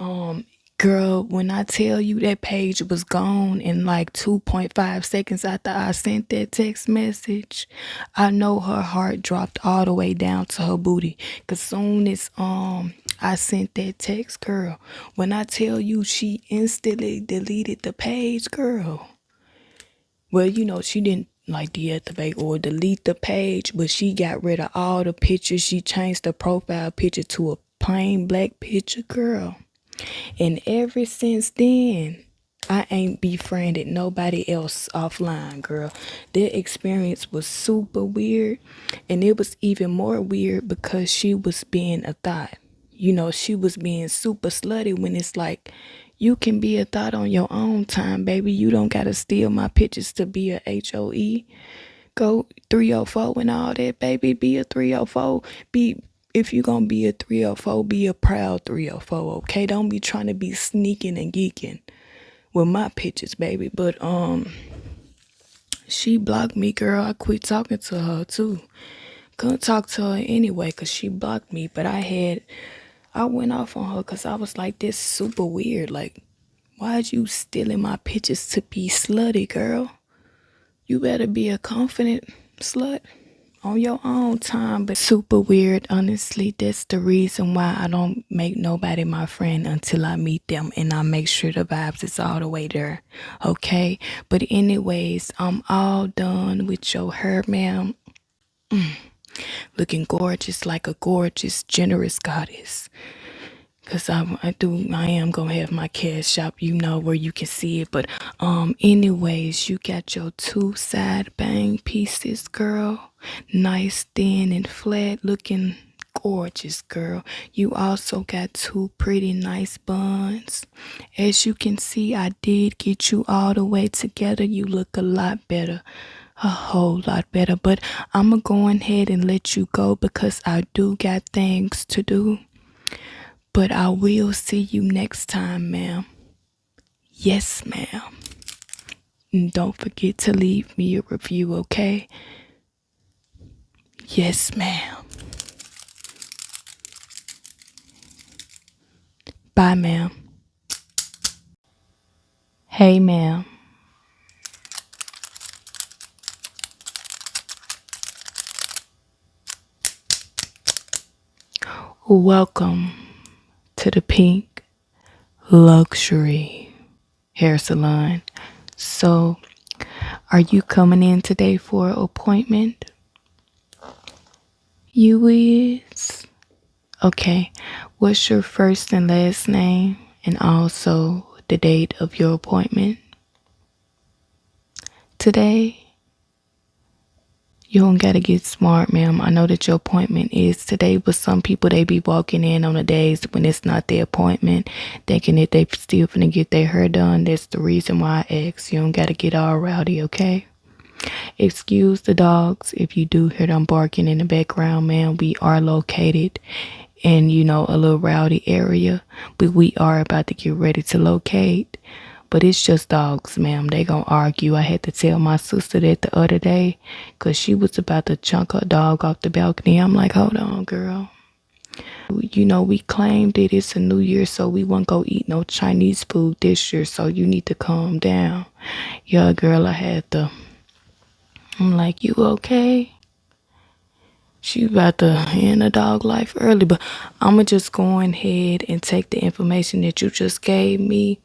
A: girl, when I tell you that page was gone in like 2.5 seconds after I sent that text message, I know her heart dropped all the way down to her booty. Cause soon as I sent that text, girl, when I tell you she instantly deleted the page, girl. Well, she didn't like deactivate or delete the page, but she got rid of all the pictures. She changed the profile picture to a plain black picture, girl. And ever since then, I ain't befriended nobody else offline, girl. That experience was super weird. And it was even more weird because she was being a thought. She was being super slutty when it's like, you can be a thought on your own time, baby. You don't gotta steal my pictures to be a HOE. Go 304 and all that, baby. Be a 304. If you gonna be a 304, be a proud 304, okay? Don't be trying to be sneaking and geeking with my pictures, baby. But she blocked me, girl. I quit talking to her too. Couldn't talk to her anyway because she blocked me. But I went off on her because I was like, this super weird. Like, why'd you stealing my pictures to be slutty, girl? You better be a confident slut on your own time. But super weird, honestly. That's the reason why I don't make nobody my friend until I meet them and I make sure the vibes is all the way there, okay? But anyways, I'm all done with your hair, ma'am. Looking gorgeous like a gorgeous, generous goddess. Cause I am gonna have my cash shop, where you can see it. But anyways, you got your two side bang pieces, girl. Nice, thin and flat, looking gorgeous, girl. You also got two pretty nice buns. As you can see, I did get you all the way together. You look a lot better, a whole lot better. But I'm going to go ahead and let you go because I do got things to do. But I will see you next time, ma'am. Yes, ma'am. And don't forget to leave me a review, okay? Yes, ma'am. Bye, ma'am. Hey, ma'am. Welcome to the Pink Luxury Hair Salon. So, are you coming in today for an appointment? You is? Okay. What's your first and last name and also the date of your appointment? Today? You don't gotta get smart, ma'am. I know that your appointment is today, but some people, they be walking in on the days when it's not their appointment, thinking that they still finna get their hair done. That's the reason why I asked. You don't gotta get all rowdy, okay? Excuse the dogs if you do hear them barking in the background, ma'am. We are located in, a little rowdy area, but we are about to get ready to locate. But it's just dogs, ma'am. They gonna argue. I had to tell my sister that the other day because she was about to chunk her dog off the balcony. I'm like, hold on, girl. We claimed that it's a new year, so we won't go eat no Chinese food this year, so you need to calm down. Yeah, girl, I'm like, you okay? She about to end a dog life early, but I'ma just go ahead and take the information that you just gave me,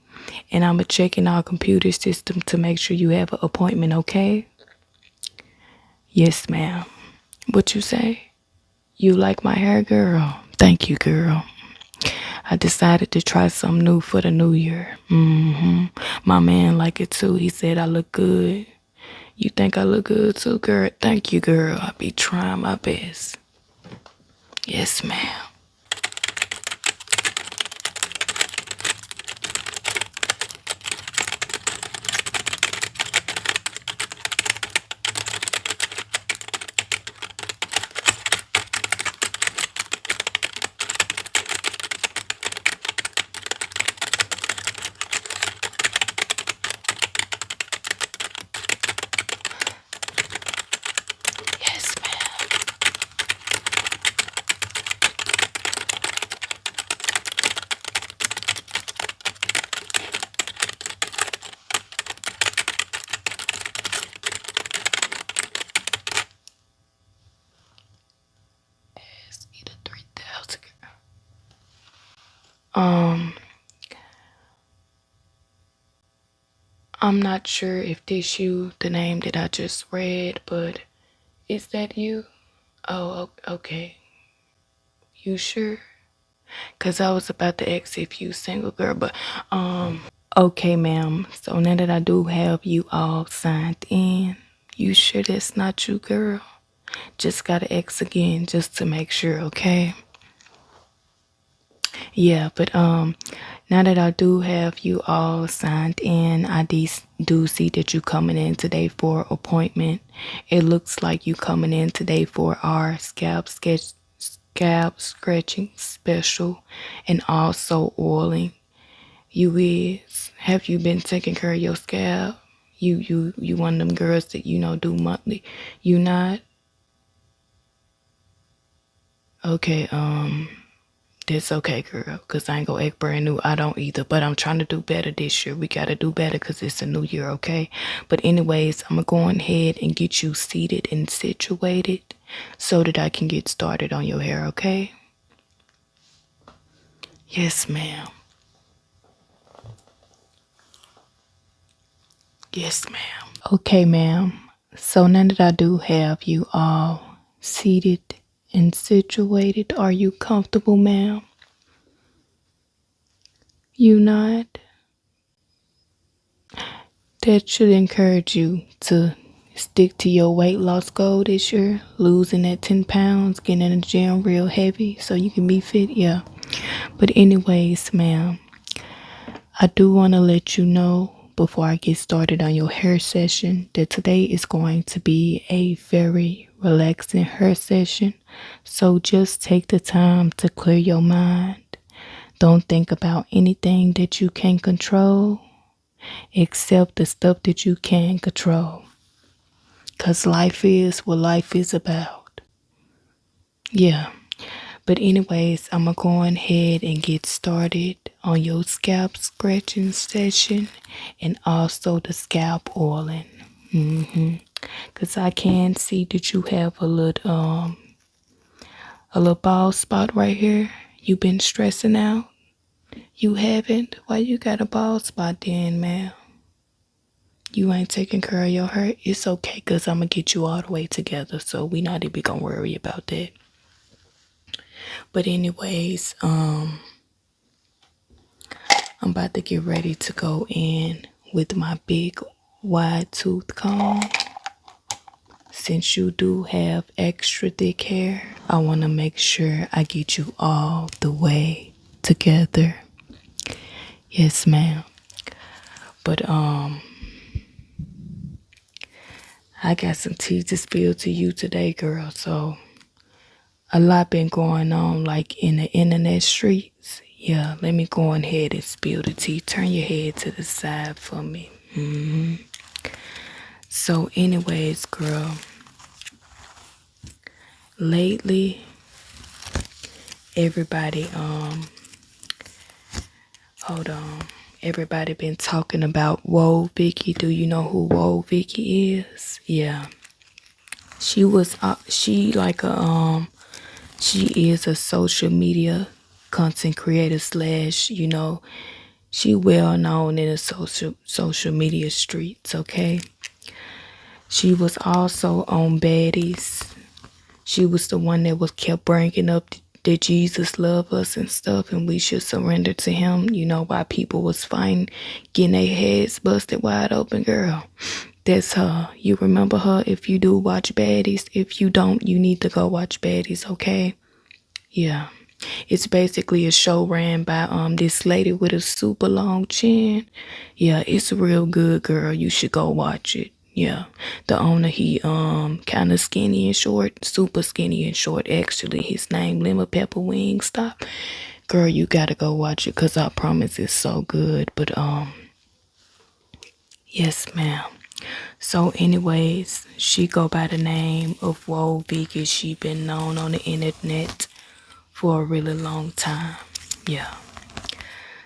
A: and I'ma check in our computer system to make sure you have an appointment, okay? Yes, ma'am. What you say? You like my hair, girl? Thank you, girl. I decided to try something new for the new year. My man like it too. He said I look good. You think I look good too, girl? Thank you, girl. I be trying my best. Yes, ma'am. Yes, ma'am. It's either 3,000, girl. I'm not sure if this you, the name that I just read, but is that you? Oh, okay. You sure? Cause I was about to ask if you single, girl, but okay, ma'am. So now that I do have you all signed in, you sure that's not you, girl? Just gotta ask again just to make sure, okay? Yeah, but now that I do have you all signed in, I do see that you coming in today for appointment. It looks like you coming in today for our scalp scratching special and also oiling. Have you been taking care of your scalp? You one of them girls that do monthly. You not? Okay, that's okay, girl, because I ain't gonna act brand new. I don't either, but I'm trying to do better this year. We gotta do better because it's a new year, okay? But anyways, I'm gonna go ahead and get you seated and situated so that I can get started on your hair, okay? Yes, ma'am. Yes, ma'am. Okay, ma'am. So now that I do have you all seated and situated, are you comfortable, ma'am? You not? That should encourage you to Stick to your weight loss goal this year. Losing that 10 pounds. Getting in the gym real heavy so you can be fit. Yeah. But anyways, ma'am, I do want to let you know before I get started on your hair session that today is going to be a very relaxing hair session. So just take the time to clear your mind. Don't think about anything that you can't control except the stuff that you can control. Because life is what life is about. Yeah. But anyways, I'm going to go ahead and get started on your scalp scratching session and also the scalp oiling. Because I can see that you have a little bald spot right here. You been stressing out? You haven't? Why you got a bald spot then, ma'am? You ain't taking care of your hair? It's okay, because I'm going to get you all the way together. So we not even going to worry about that. But anyways, I'm about to get ready to go in with my big wide tooth comb. Since you do have extra thick hair, I want to make sure I get you all the way together. Yes, ma'am. But I got some tea to spill to you today, girl. So a lot been going on like in the internet streets. Yeah, let me go ahead and spill the tea. Turn your head to the side for me. So anyways, girl, lately everybody everybody been talking about Whoa Vicky. Do you know who Whoa Vicky is? Yeah. She is a social media content creator slash, she well known in the social media streets, okay? She was also on Baddies. She was the one that was kept bringing up that Jesus love us and stuff, and we should surrender to him, while people was fighting, getting their heads busted wide open, girl. That's her. You remember her if you do watch Baddies. If you don't, you need to go watch Baddies, okay? Yeah. It's basically a show ran by this lady with a super long chin. Yeah, it's real good, girl. You should go watch it. Yeah. The owner, he kind of skinny and short, super skinny and short actually. His name Lemon Pepper Wingstop. Girl, you gotta go watch it because I promise it's so good. But yes, ma'am. So anyways, she go by the name of Whoa Vicky. She been known on the internet for a really long time. Yeah.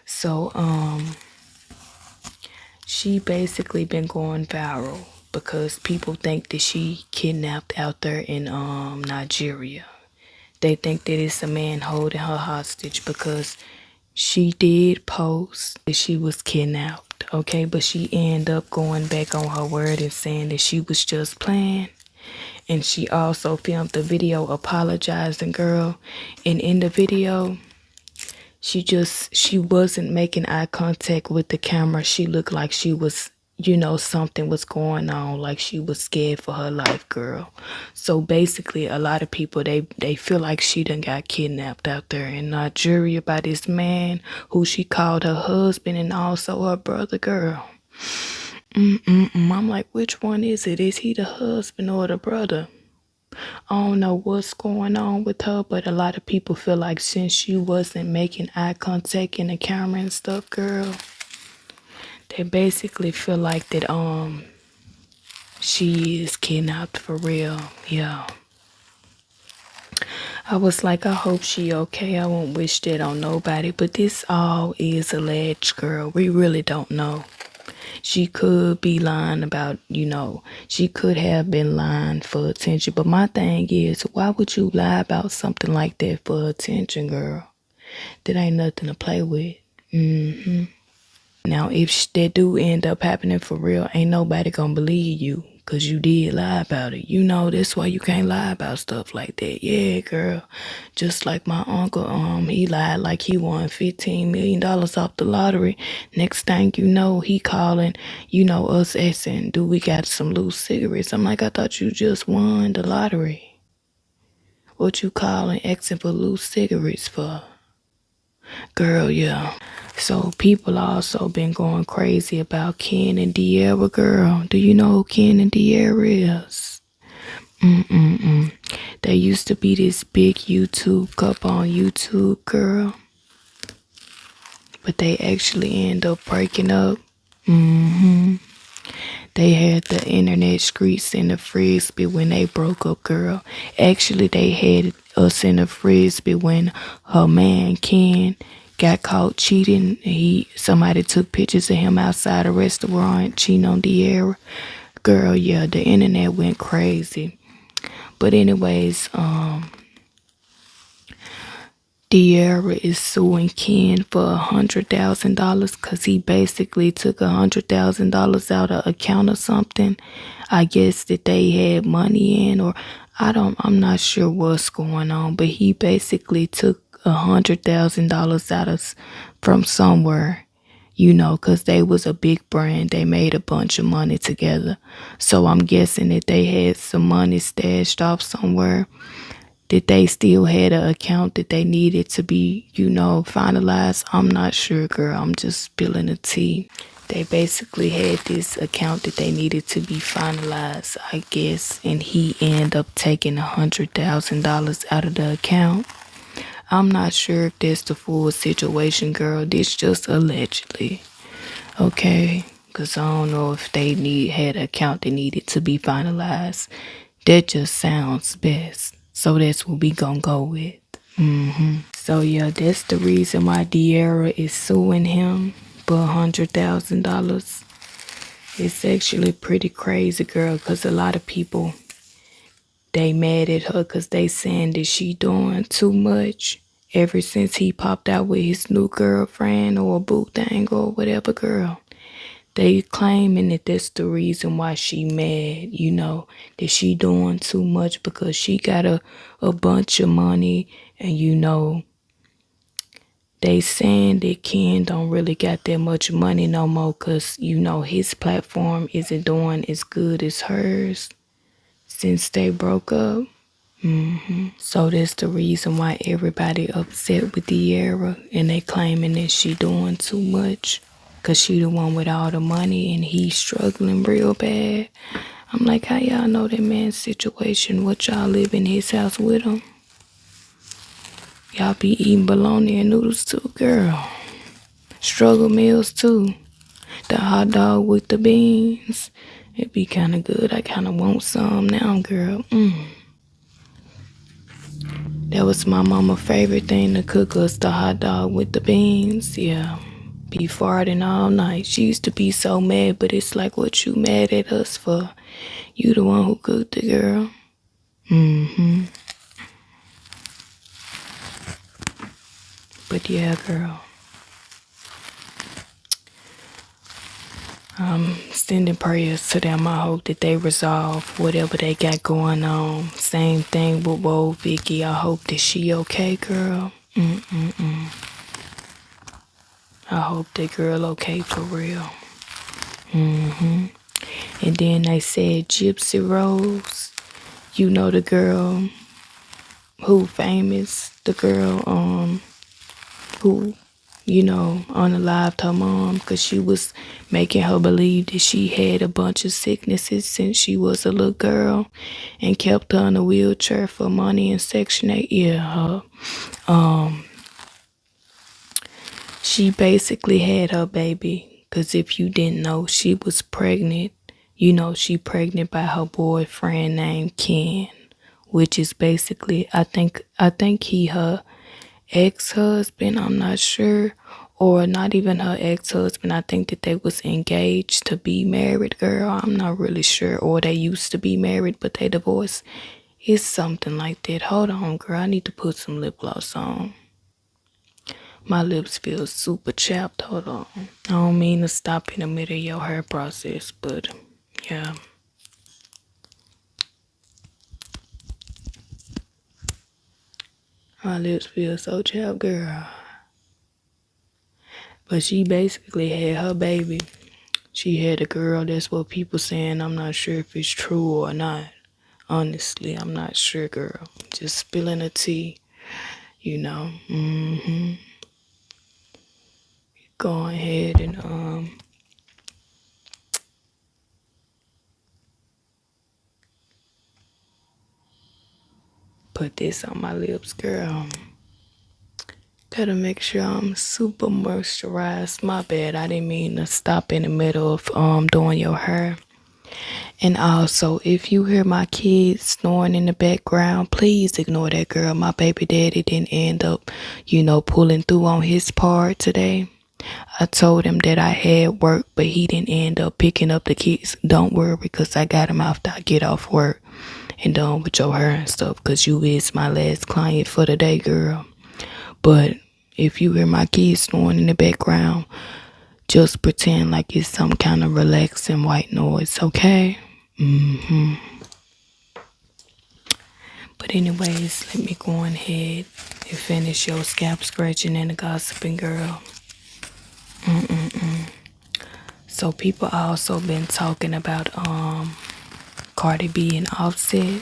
A: So she basically been going viral because people think that she kidnapped out there in Nigeria. They think that it's a man holding her hostage because she did post that she was kidnapped, okay? But she ended up going back on her word and saying that she was just playing. And she also filmed the video apologizing, girl. And in the video, she wasn't making eye contact with the camera. She looked like she was, something was going on, like she was scared for her life, girl. So basically, a lot of people, they feel like she done got kidnapped out there in Nigeria by this man who she called her husband and also her brother, girl. I'm like, which one is it? Is he the husband or the brother? I don't know what's going on with her, but a lot of people feel like since she wasn't making eye contact in the camera and stuff, girl, they basically feel like that she is kidnapped for real. Yeah. I was like, I hope she okay. I won't wish that on nobody, but this all is alleged, girl. We really don't know. She could be lying about, she could have been lying for attention. But my thing is, why would you lie about something like that for attention, girl? That ain't nothing to play with. Now, if that do end up happening for real, ain't nobody gonna believe you. Because you did lie about it. You know, that's why you can't lie about stuff like that. Yeah, girl. Just like my uncle, he lied like he won $15 million off the lottery. Next thing you know, he calling, us asking, do we got some loose cigarettes? I'm like, I thought you just won the lottery. What you calling asking for loose cigarettes for? Girl, yeah. So people also been going crazy about Ken and De'Ara, girl. Do you know who Ken and De'Ara is? They used to be this big YouTube couple on YouTube, girl. But they actually end up breaking up. They had the internet streets in the frisbee when they broke up, girl. Actually, they had us in the frisbee when her man Ken got caught cheating. Somebody took pictures of him outside a restaurant cheating on De'Ara. Girl, yeah, the internet went crazy. But anyways, De'Ara is suing Ken for $100,000 because he basically took $100,000 out of account or something. I guess that they had money in, or I'm not sure what's going on, but he basically took $100,000 from somewhere, because they was a big brand. They made a bunch of money together. So I'm guessing that they had some money stashed off somewhere, that they still had an account that they needed to be, finalized. I'm not sure, girl. I'm just spilling the tea. They basically had this account that they needed to be finalized, I guess, and he ended up taking $100,000 out of the account. I'm not sure if that's the full situation, girl. This just allegedly, okay? Because I don't know if they had an account that needed to be finalized. That just sounds best. So that's what we gonna go with. So yeah, that's the reason why De'Ara is suing him for $100,000. It's actually pretty crazy, girl, because a lot of people, they mad at her because they saying that she doing too much ever since he popped out with his new girlfriend or boo thing or whatever, girl. They claiming that that's the reason why she mad, that she doing too much because she got a bunch of money, and they saying that Ken don't really got that much money no more because, his platform isn't doing as good as hers since they broke up. So that's the reason why everybody upset with De'Ara, and they claiming that she doing too much because she the one with all the money and he's struggling real bad. I'm like, how y'all know that man's situation? What, y'all live in his house with him? Y'all be eating bologna and noodles too, girl. Struggle meals too. The hot dog with the beans. It be kind of good. I kind of want some now, girl. That was my mama's favorite thing to cook, us the hot dog with the beans. Yeah, be farting all night. She used to be so mad, but it's like, what you mad at us for? You the one who cooked it, girl. But yeah, girl. I'm sending prayers to them. I hope that they resolve whatever they got going on. Same thing with Woe Vicky. I hope that she okay, girl. I hope that girl okay for real. And then they said Gypsy Rose. You know the girl who famous. The girl who unalived her mom because she was making her believe that she had a bunch of sicknesses since she was a little girl and kept her in a wheelchair for money in Section 8. Yeah, she basically had her baby because if you didn't know, she was pregnant. She pregnant by her boyfriend named Ken, which is basically, I think he her ex-husband. I'm not sure, or not even her ex-husband. I think that they was engaged to be married, girl. I'm not really sure, or they used to be married but they divorced. It's something like that. Hold on, girl, I need to put some lip gloss on. My lips feel super chapped. Hold on. I don't mean to stop in the middle of your hair process, but yeah. My lips feel so chapped, girl. But she basically had her baby. She had a girl. That's what people saying. I'm not sure if it's true or not. Honestly, I'm not sure, girl. Just spilling the tea, you know. Go ahead and put this on my lips, girl. Gotta make sure I'm super moisturized. My bad. I didn't mean to stop in the middle of doing your hair. And also, if you hear my kids snoring in the background, please ignore that, girl. My baby daddy didn't end up, pulling through on his part today. I told him that I had work, but he didn't end up picking up the kids. Don't worry, because I got him after I get off work and done with your hair and stuff, because you is my last client for the day, girl. But if you hear my kids snoring in the background, just pretend like it's some kind of relaxing white noise, okay? But anyways, let me go ahead and finish your scalp scratching and the gossiping, girl. So people also been talking about Cardi B and Offset,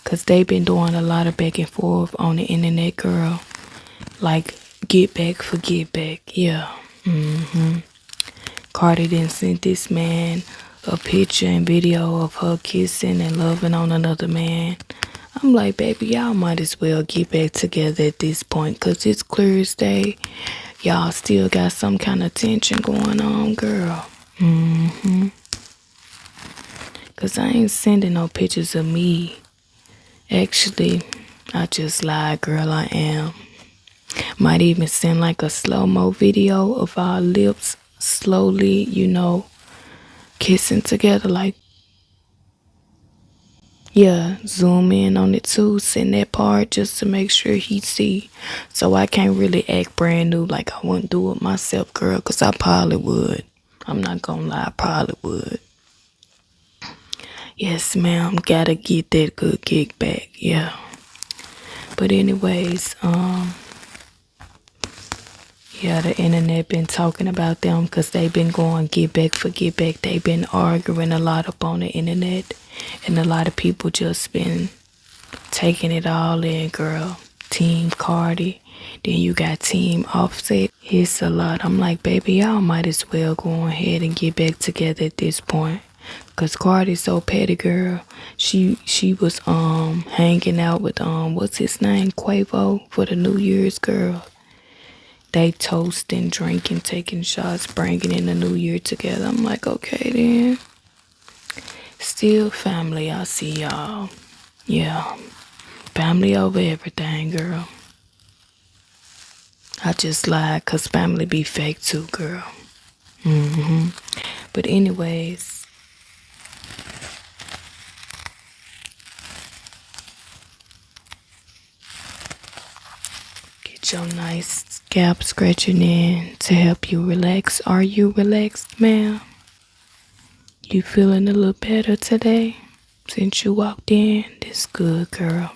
A: cause they been doing a lot of back and forth on the internet, girl. Like get back for get back, yeah. Cardi then sent this man a picture and video of her kissing and loving on another man. I'm like, baby, y'all might as well get back together at this point, cause it's clear as day y'all still got some kind of tension going on, girl. Cause I ain't sending no pictures of me. Actually, I just lied, girl, I am. Might even send like a slow-mo video of our lips slowly, kissing together, like, yeah, zoom in on it too, send that part just to make sure he see. So I can't really act brand new like I wouldn't do it myself, girl, cause I probably would. I'm not gonna lie, I probably would. Yes, ma'am, gotta get that good kickback, yeah. But anyways, yeah, the internet been talking about them because they been going get back for get back. They been arguing a lot up on the internet, and a lot of people just been taking it all in, girl. Team Cardi, then you got Team Offset. It's a lot. I'm like, baby, y'all might as well go ahead and get back together at this point. Cause Cardi's so petty, girl. She was hanging out with what's his name, Quavo, for the New Year's, girl. They toasting, drinking, taking shots, bringing in the new year together. I'm like, okay then. Still family, I see y'all. Yeah, family over everything, girl. I just lied because family be fake too, girl. But anyways, get your nice scalp scratching in to help you relax. Are you relaxed, ma'am? You feeling a little better today since you walked in? That's good, girl.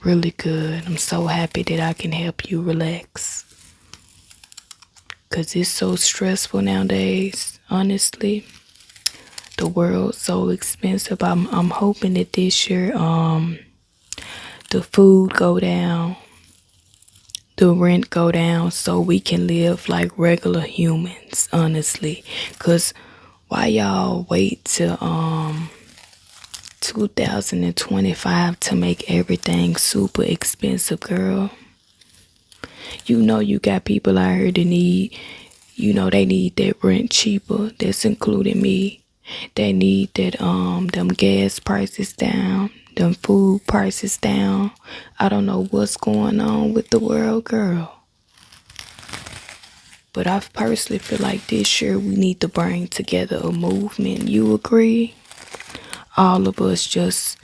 A: Really good. I'm so happy that I can help you relax. Cause it's so stressful nowadays, honestly. The world's so expensive. I'm hoping that this year the food go down, the rent go down, so we can live like regular humans, honestly. Cause why y'all wait till 2025 to make everything super expensive, girl? You know you got people out here that need, they need that rent cheaper. That's including me. They need that them gas prices down, them food prices down. I don't know what's going on with the world, girl. But I personally feel like this year we need to bring together a movement. You agree? All of us just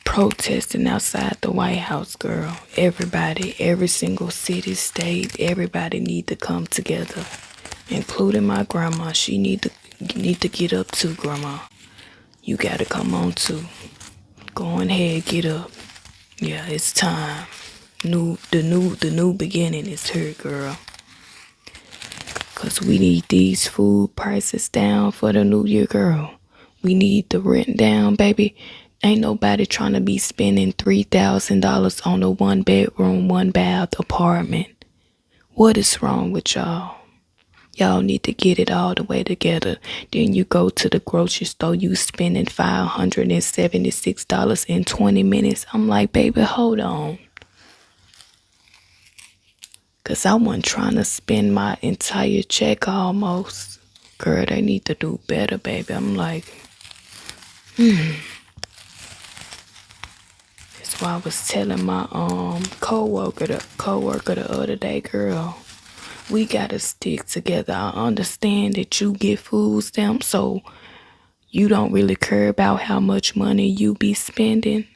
A: protesting outside the White House, girl. Everybody, every single city, state, everybody need to come together, including my grandma. She need to get up too, grandma. You gotta come on too. Go ahead, get up. Yeah, it's time. The new beginning is here, girl. Cause we need these food prices down for the new year, girl. We need the rent down, baby. Ain't nobody trying to be spending $3,000 on a 1 bedroom, 1 bath apartment. What is wrong with y'all? Y'all need to get it all the way together. Then you go to the grocery store, you spending $576 in 20 minutes. I'm like, baby, hold on. Cause I wasn't trying to spend my entire check almost. Girl, they need to do better, baby. I'm like, that's why I was telling my coworker the other day, girl. We gotta stick together. I understand that you get food stamps, so you don't really care about how much money you be spending.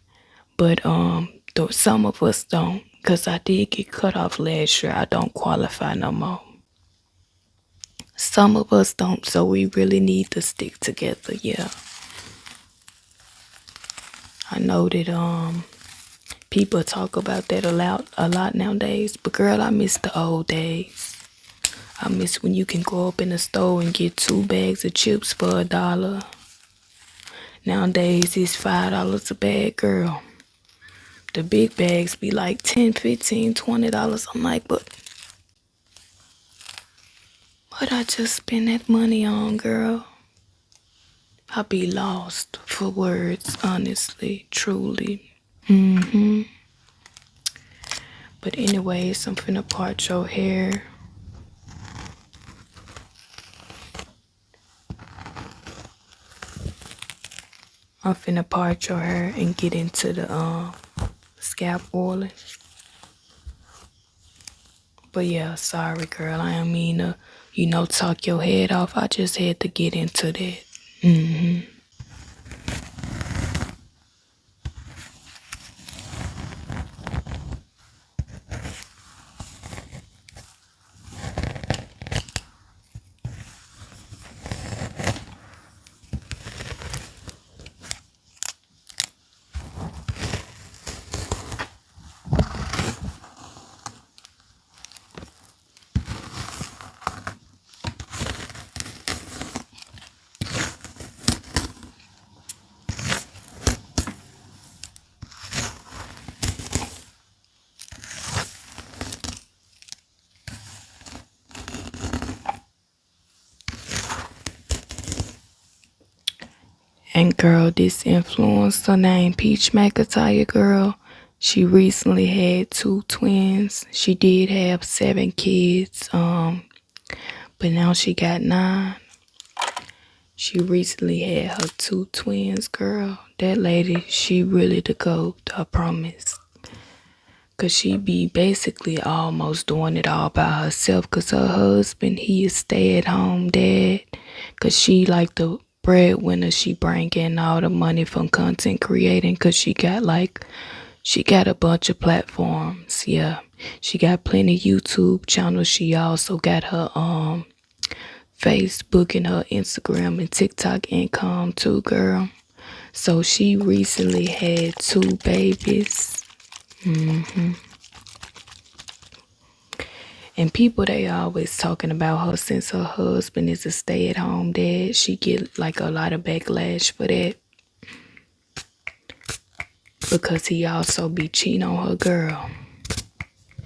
A: But some of us don't. Cause I did get cut off last year. I don't qualify no more. Some of us don't, so we really need to stick together, yeah. I know that people talk about that a lot nowadays, but girl, I miss the old days. I miss when you can go up in the store and get 2 bags of chips for $1. Nowadays it's $5 a bag, girl. The big bags be like $10, $15, $20. I'm like, but what I just spend that money on, girl? I be lost for words, honestly, truly. But anyways, I'm finna part your hair. I'm finna part your hair and get into the scalp oiling. But yeah, sorry girl, I don't mean to, talk your head off. I just had to get into that. And girl, this influencer named Peach McIntyre, girl, she recently had 2 twins. She did have 7 kids, but now she got 9. She recently had her 2 twins, girl. That lady, she really the GOAT, I promise. Cause she be basically almost doing it all by herself. Cause her husband, he is stay-at-home dad. Cause she like the breadwinner. She bring in all the money from content creating. Cause she got a bunch of platforms. Yeah, she got plenty YouTube channels. She also got her Facebook and her Instagram and TikTok income too, girl. So she recently had 2 babies. And people, they always talking about her since her husband is a stay-at-home dad. She get like a lot of backlash for that. Because he also be cheating on her, girl.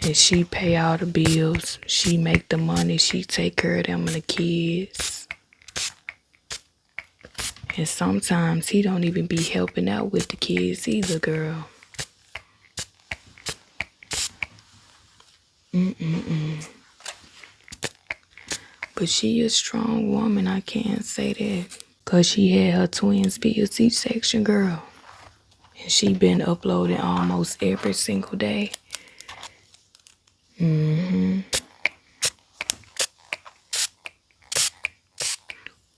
A: And she pay all the bills. She make the money. She take care of them and the kids. And sometimes he don't even be helping out with the kids either, girl. But she a strong woman, I can't say that. Cause she had her twins be a C-section, girl. And she been uploading almost every single day.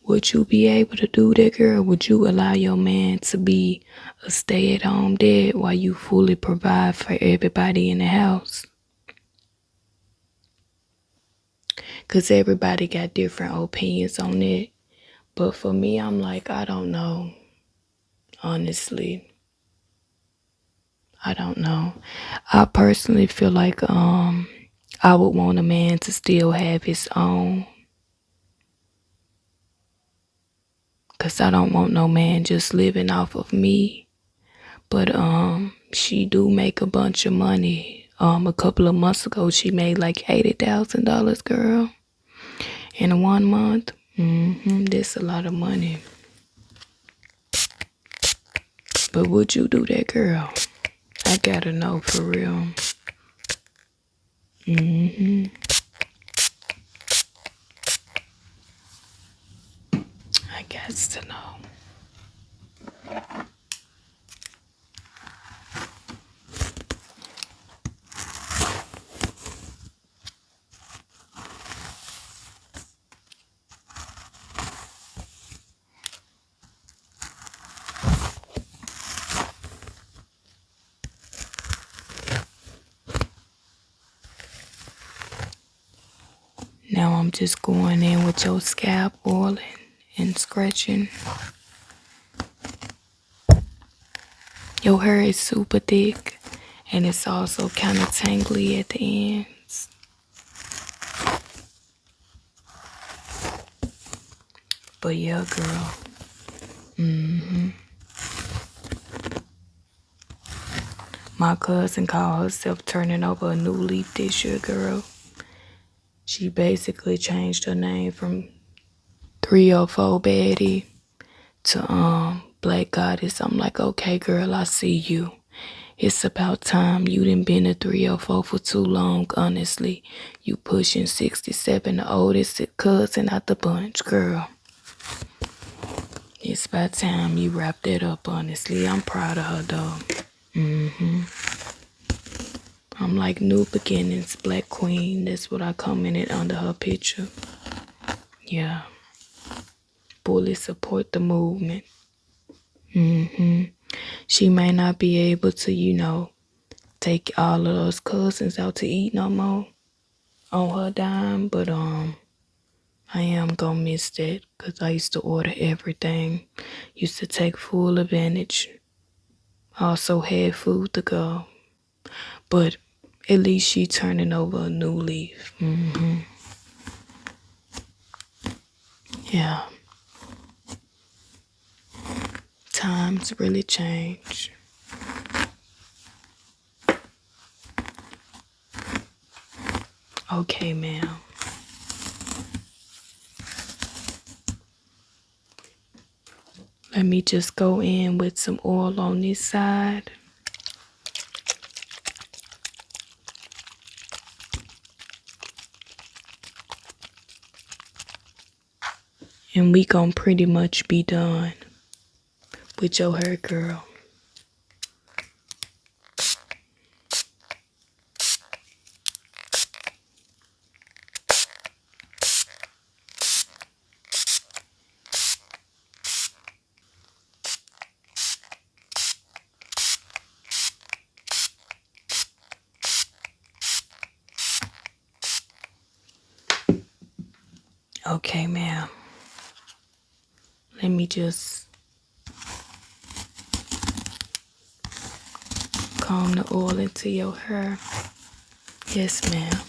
A: Would you be able to do that, girl? Would you allow your man to be a stay-at-home dad while you fully provide for everybody in the house? Because everybody got different opinions on it. But for me, I'm like, I don't know. Honestly, I don't know. I personally feel like I would want a man to still have his own, cause I don't want no man just living off of me. But she do make a bunch of money. A couple of months ago she made like $80,000, girl, in 1 month. That's a lot of money. But would you do that, girl? I gotta know for real. I got to know. Now I'm just going in with your scalp oil and scratching. Your hair is super thick and it's also kind of tangly at the ends. But yeah, girl. My cousin called herself turning over a new leaf this year, girl. She basically changed her name from 304 Baddie to Black Goddess. I'm like, okay, girl, I see you. It's about time. You done been a 304 for too long, honestly. You pushing 67, the oldest cousin out the bunch, girl. It's about time you wrap that up, honestly. I'm proud of her, though. I'm like, new beginnings, Black Queen. That's what I commented under her picture. Yeah. Fully support the movement. She may not be able to, take all of those cousins out to eat no more on her dime, but I am gonna miss that because I used to order everything. Used to take full advantage. Also had food to go. But at least she turning over a new leaf. Yeah. Times really change. Okay, ma'am. Let me just go in with some oil on this side. And we gonna pretty much be done with your hair, girl. Okay, ma'am. Let me just comb the oil into your hair. Yes, ma'am.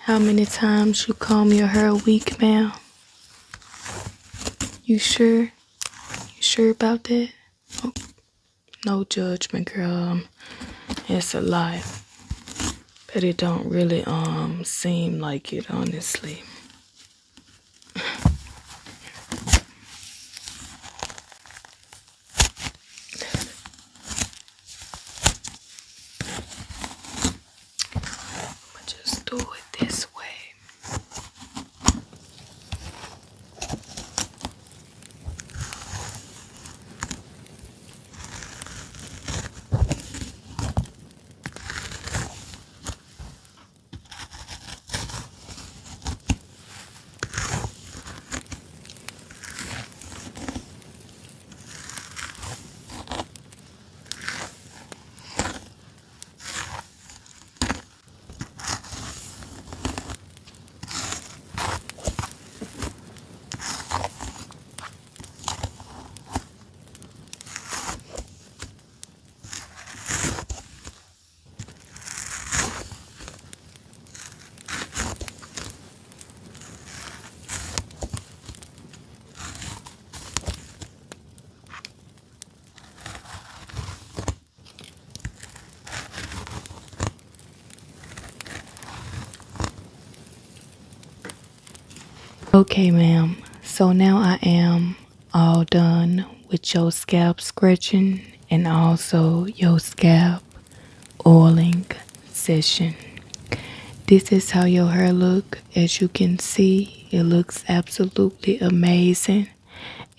A: How many times you comb your hair a week, ma'am? You sure? You sure about that? Oh, no judgment, girl. It's a lie. But it don't really seem like it, honestly. I'ma just do it this way. Okay, ma'am. So now I am all done with your scalp scratching and also your scalp oiling session. This is how your hair look. As you can see, it looks absolutely amazing.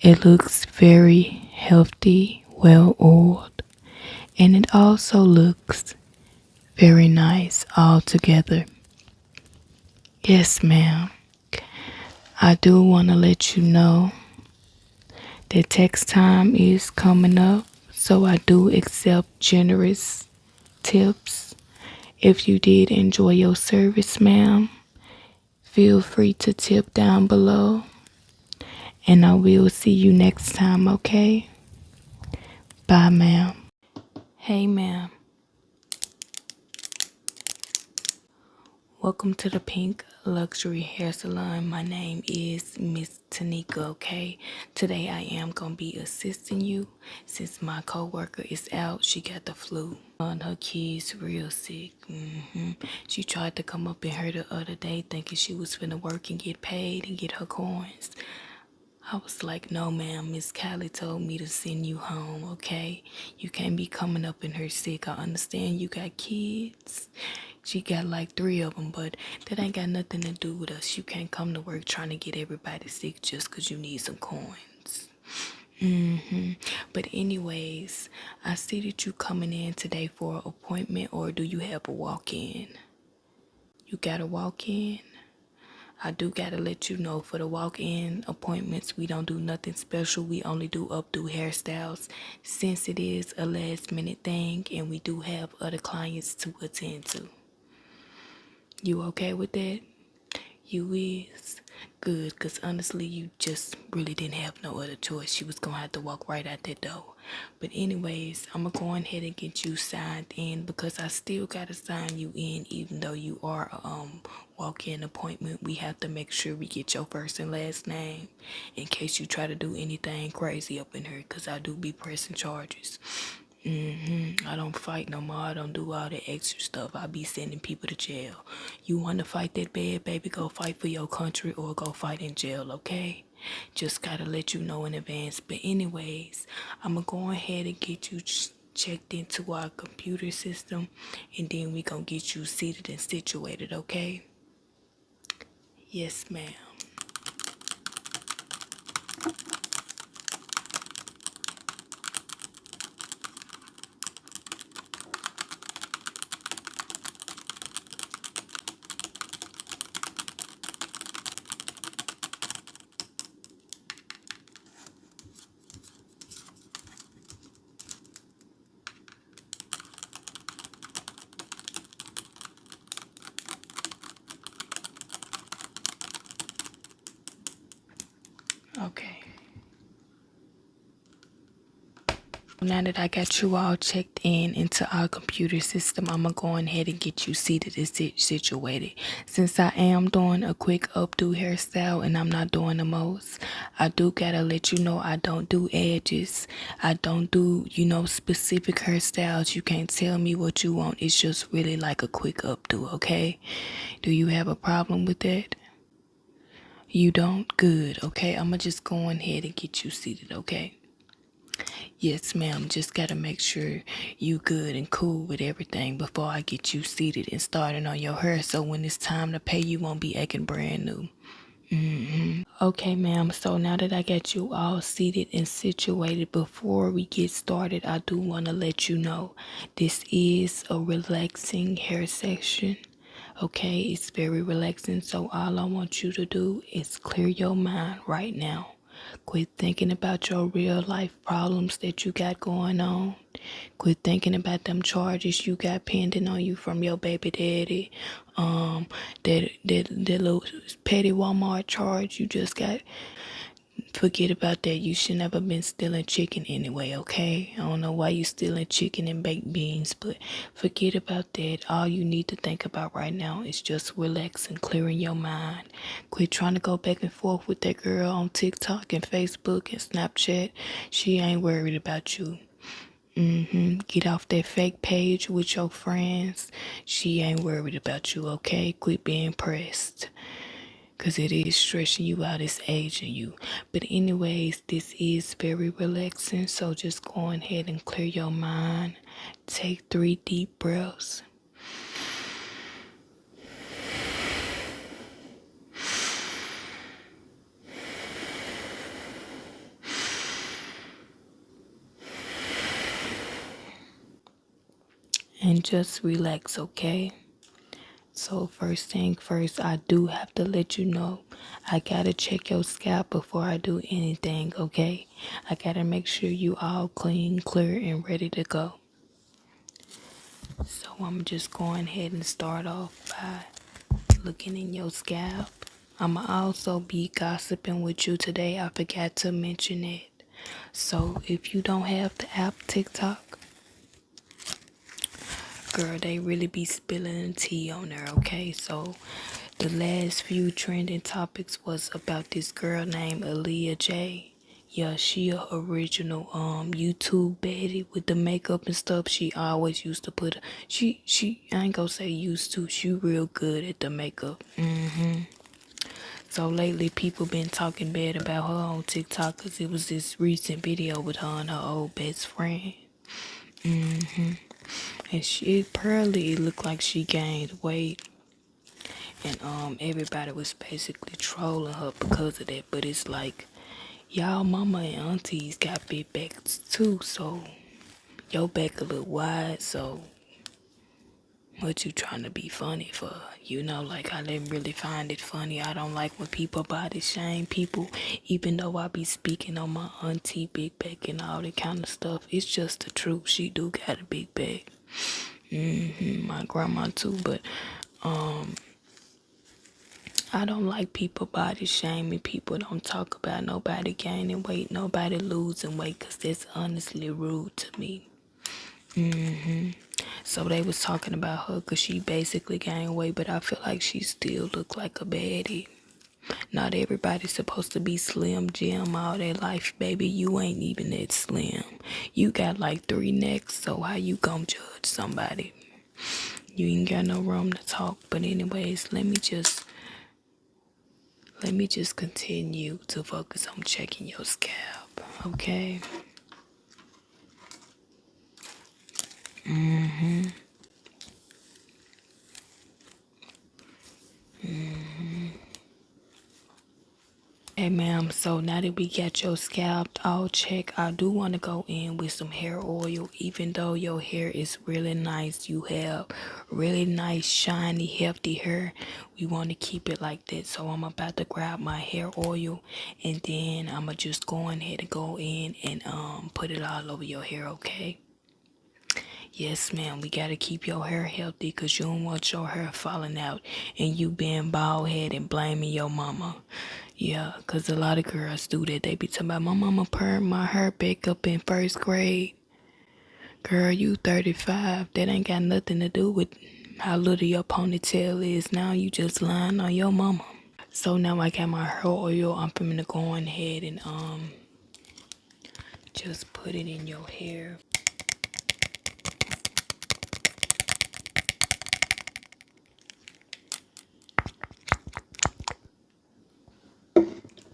A: It looks very healthy, well oiled, and it also looks very nice all together. Yes, ma'am. I do want to let you know that tax time is coming up, so I do accept generous tips. If you did enjoy your service, ma'am, feel free to tip down below, and I will see you next time, okay? Bye, ma'am. Hey, ma'am. Welcome to the Pink Luxury Hair Salon. My name is Miss Tanika, okay? Today I am going to be assisting you since my coworker is out. She got the flu. And her kids real sick. She tried to come up in here the other day thinking she was finna work and get paid and get her coins. I was like, no, ma'am, Miss Callie told me to send you home, okay? You can't be coming up in her sick. I understand you got kids. She got like 3 of them, but that ain't got nothing to do with us. You can't come to work trying to get everybody sick just because you need some coins. But anyways, I see that you coming in today for an appointment, or do you have a walk-in? You got a walk-in? I do gotta let you know, for the walk-in appointments, we don't do nothing special. We only do updo hairstyles since it is a last minute thing and we do have other clients to attend to. You okay with that? You is? Good, because honestly, you just really didn't have no other choice. You was going to have to walk right out that door. But anyways, I'm going to go ahead and get you signed in because I still got to sign you in even though you are a walk-in appointment. We have to make sure we get your first and last name in case you try to do anything crazy up in here because I do be pressing charges. I don't fight no more. I don't do all that extra stuff. I be sending people to jail. You want to fight that bad, baby? Go fight for your country or go fight in jail, okay? Just gotta let you know in advance. But anyways, I'm gonna go ahead and get you checked into our computer system, and then we gonna get you seated and situated, okay? Yes, ma'am. Okay. Now that I got you all checked in into our computer system, I'm going to go ahead and get you seated and situated. Since I am doing a quick updo hairstyle and I'm not doing the most, I do got to let you know I don't do edges. I don't do, specific hairstyles. You can't tell me what you want. It's just really like a quick updo, okay? Do you have a problem with that? You don't? Good, okay? I'm going to just go ahead and get you seated, okay? Yes, ma'am. Just gotta make sure you good and cool with everything before I get you seated and starting on your hair, so when it's time to pay, you won't be acting brand new. Okay, ma'am. So now that I got you all seated and situated, before we get started, I do want to let you know this is a relaxing hair section. Okay, it's very relaxing. So all I want you to do is clear your mind right now. Quit thinking about your real life problems that you got going on. Quit thinking about them charges you got pending on you from your baby daddy. That little petty Walmart charge you just got. Forget about that. You should never been stealing chicken anyway, okay? I don't know why you stealing chicken and baked beans, but forget about that. All you need to think about right now is just relaxing, clearing your mind. Quit trying to go back and forth with that girl on TikTok and Facebook and Snapchat. She ain't worried about you. Get off that fake page with your friends. She ain't worried about you, okay? Quit being pressed. because it is stressing you out, it's aging you. But anyways, this is very relaxing, so just go ahead and clear your mind. Take 3 deep breaths. And just relax, okay? So first thing first, I do have to let you know, I gotta check your scalp before I do anything, okay? I gotta make sure you all clean, clear, and ready to go. So I'm just going ahead and start off by looking in your scalp. I'ma also be gossiping with you today. I forgot to mention it. So if you don't have the app TikTok, girl, they really be spilling tea on there, okay? So the last few trending topics was about this girl named Aaliyah J. Yeah, she a original YouTube baddie with the makeup and stuff. She always used to put she I ain't gonna say used to, she real good at the makeup. So lately people been talking bad about her on TikTok because it was this recent video with her and her old best friend. And she apparently it looked like she gained weight, and everybody was basically trolling her because of that. But it's like, y'all mama and aunties got big backs too, so your back a little wide, so what you trying to be funny for? You know, like I didn't really find it funny. I don't like when people body shame people, even though I be speaking on my auntie big back and all that kind of stuff. It's just the truth. She do got a big back. My grandma too, but I don't like people body shaming. People don't talk about nobody gaining weight, nobody losing weight, because that's honestly rude to me. So they was talking about her because she basically gained weight, but I feel like she still look like a baddie. Not everybody's supposed to be slim Jim all their life, baby. You ain't even that slim. You got like 3 necks, so how you gonna judge somebody? You ain't got no room to talk. But anyways, let me just continue to focus on checking your scalp, okay? Hey ma'am, so now that we got your scalp all checked, I do want to go in with some hair oil. Even though your hair is really nice, you have really nice, shiny, healthy hair, we want to keep it like that. So I'm about to grab my hair oil, and then I'm going to just go ahead and go in and put it all over your hair, okay? Yes, ma'am, we gotta keep your hair healthy because you don't want your hair falling out and you being bald head and blaming your mama. Yeah, because a lot of girls do that. They be talking about, my mama permed my hair back up in first grade. Girl, you 35. That ain't got nothing to do with how little your ponytail is. Now you just lying on your mama. So now I got my hair oil. I'm gonna go ahead and just put it in your hair.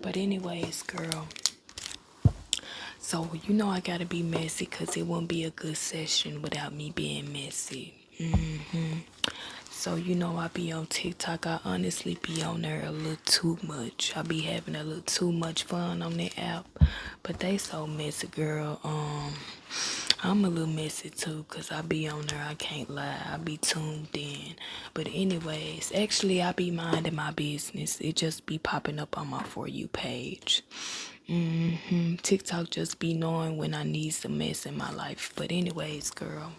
A: But anyways, girl, so you know I gotta be messy because it won't be a good session without me being messy. So you know I be on TikTok. I honestly be on there a little too much. I be having a little too much fun on that app. But they so messy, girl. I'm a little messy too because I be on there. I can't lie. I be tuned in. But anyways, actually I be minding my business. It just be popping up on my For You page. TikTok just be knowing when I need some mess in my life. But anyways, girl.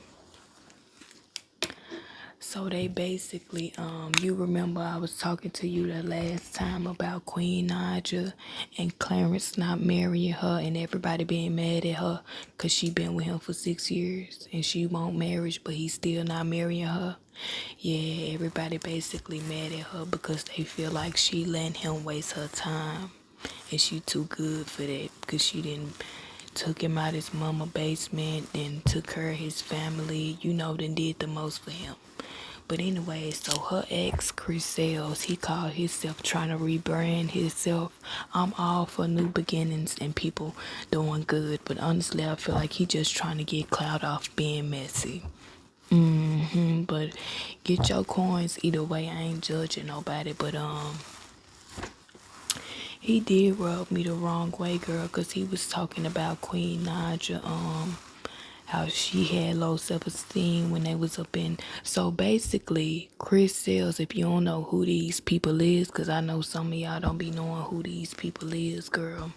A: So they basically, you remember I was talking to you the last time about Queen Naja and Clarence not marrying her and everybody being mad at her because she been with him for 6 years and she want marriage but he still not marrying her. Yeah, everybody basically mad at her because they feel like she letting him waste her time and she too good for that because she didn't took him out his mama basement and took her his family, you know, then did the most for him. But anyway, so her ex, Chris Sales, he called himself trying to rebrand himself. I'm all for new beginnings and people doing good, but honestly, I feel like he just trying to get clout off being messy. But get your coins either way. I ain't judging nobody, but he did rub me the wrong way, girl, cause he was talking about Queen Naja, how she had low self-esteem when they was up in. So basically, Chris Sales, if you don't know who these people is, cause I know some of y'all don't be knowing who these people is, girl.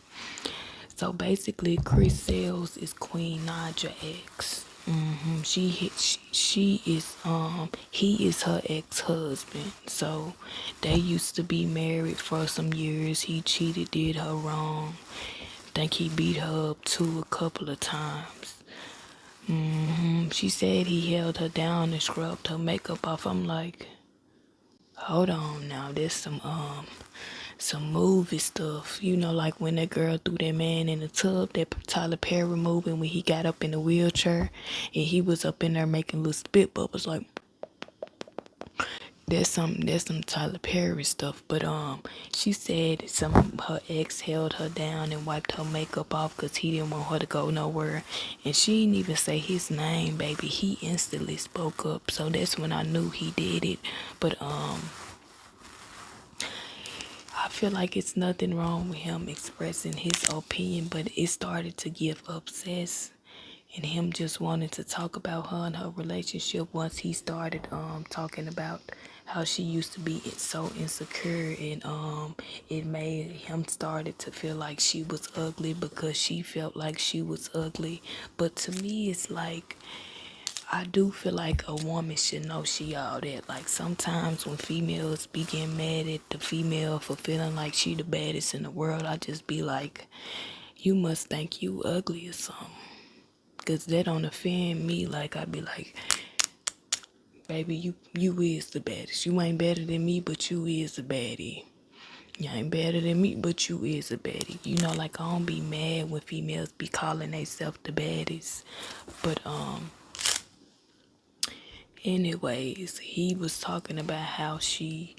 A: So basically, Chris Sales is Queen Naja ex. She is he is her ex-husband. So they used to be married for some years. He cheated, did her wrong. Think he beat her up too a couple of times. She said he held her down and scrubbed her makeup off. I'm like, hold on now, there's some movie stuff. You know, like when that girl threw that man in the tub, that Tyler Perry movie, when he got up in the wheelchair and he was up in there making little spit bubbles. Like, there's some Tyler Perry stuff. But she said her ex held her down and wiped her makeup off because he didn't want her to go nowhere. And she didn't even say his name, baby. He instantly spoke up. So that's when I knew he did it. But I feel like it's nothing wrong with him expressing his opinion, but it started to get obsessed and him just wanting to talk about her and her relationship once he started talking about how she used to be so insecure, and it made him started to feel like she was ugly because she felt like she was ugly. But to me, it's like, I do feel like a woman should know she all that. Like sometimes when females be getting mad at the female for feeling like she the baddest in the world, I just be like, you must think you ugly or something. Cause that don't offend me. Like I be like, baby, you is the baddest. You ain't better than me, but you is a baddie. You ain't better than me, but you is a baddie. You know, like I don't be mad when females be calling themselves the baddest. But anyways, he was talking about how she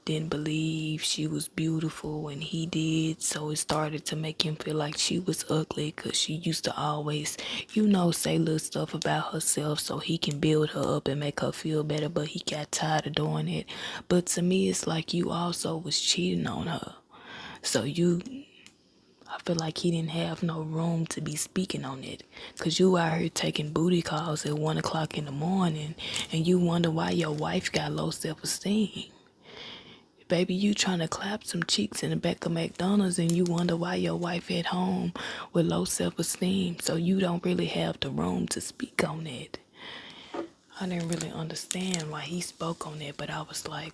A: didn't believe she was beautiful and he did, so it started to make him feel like she was ugly because she used to always, say little stuff about herself so he can build her up and make her feel better, but he got tired of doing it. But to me, it's like you also was cheating on her. So I feel like he didn't have no room to be speaking on it. Cause you out here taking booty calls at 1 o'clock in the morning and you wonder why your wife got low self-esteem. Baby, you trying to clap some cheeks in the back of McDonald's and you wonder why your wife at home with low self-esteem. So you don't really have the room to speak on it. I didn't really understand why he spoke on it, but I was like,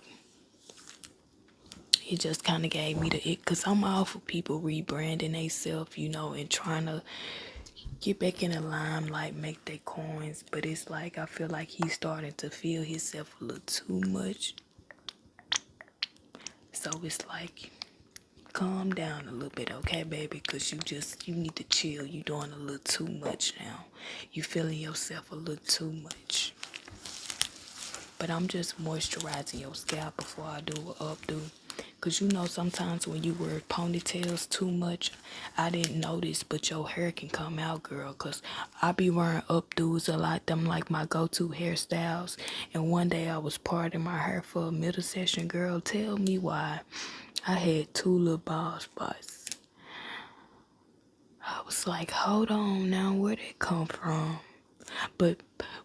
A: it just kind of gave me the ick, because I'm all for people rebranding themselves, and trying to get back in the limelight, make their coins. But it's like, I feel like he's starting to feel himself a little too much. So it's like, calm down a little bit, okay, baby? Because you need to chill. You doing a little too much now. You feeling yourself a little too much. But I'm just moisturizing your scalp before I do an updo. Because sometimes when you wear ponytails too much, I didn't notice, but your hair can come out, girl. Because I be wearing updos a lot. Them like my go-to hairstyles. And one day I was parting my hair for a middle session. Girl, tell me why I had 2 little bald spots. I was like, hold on now, where'd it come from? But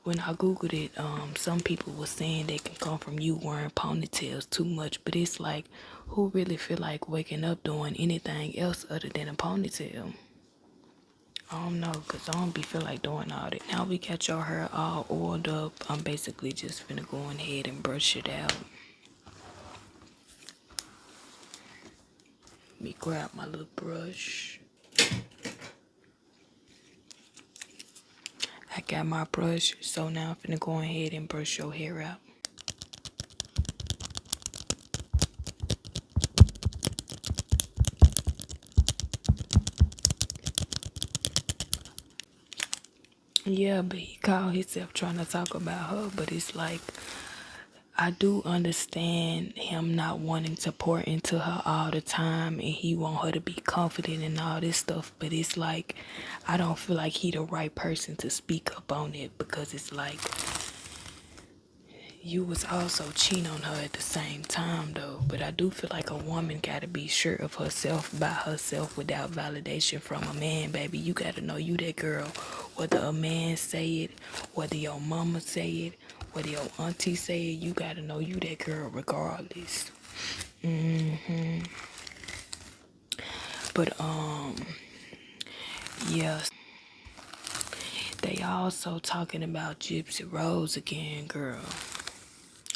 A: when I googled it, some people were saying they can come from you wearing ponytails too much. But it's like, who really feel like waking up doing anything else other than a ponytail? I don't know, because I don't be feel like doing all that. Now we got your hair all oiled up. I'm basically just finna go ahead and brush it out. Let me grab my little brush. I got my brush, so now I'm finna go ahead and brush your hair out. Yeah, but he called himself trying to talk about her, but it's like, I do understand him not wanting to pour into her all the time, and he want her to be confident and all this stuff, but it's like I don't feel like he the right person to speak up on it, because it's like you was also cheating on her at the same time though. But I do feel like a woman gotta be sure of herself by herself without validation from a man, baby. You gotta know you that girl. Whether a man say it, whether your mama say it, whether your auntie say it, you gotta know you that girl regardless. But yeah. They also talking about Gypsy Rose again, girl.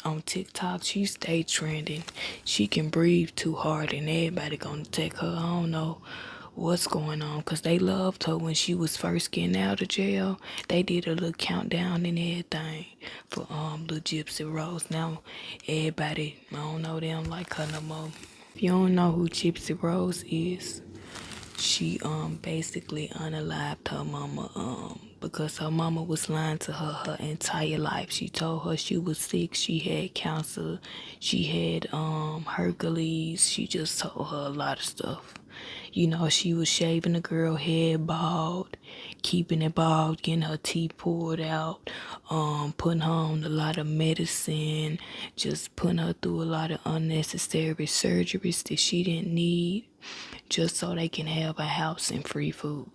A: On TikTok, she stay trending. She can breathe too hard and everybody gonna take her. I don't know what's going on, because they loved her when she was first getting out of jail. They did a little countdown and everything for little Gypsy Rose. Now everybody, I don't know, they don't like her no more. If you don't know who Gypsy Rose is, she basically unalived her mama because her mama was lying to her entire life. She told her she was sick, she had cancer, she had Hercules. She just told her a lot of stuff. You know, she was shaving the girl head bald, keeping it bald, getting her teeth pulled out, putting her on a lot of medicine, just putting her through a lot of unnecessary surgeries that she didn't need, just so they can have a house and free food.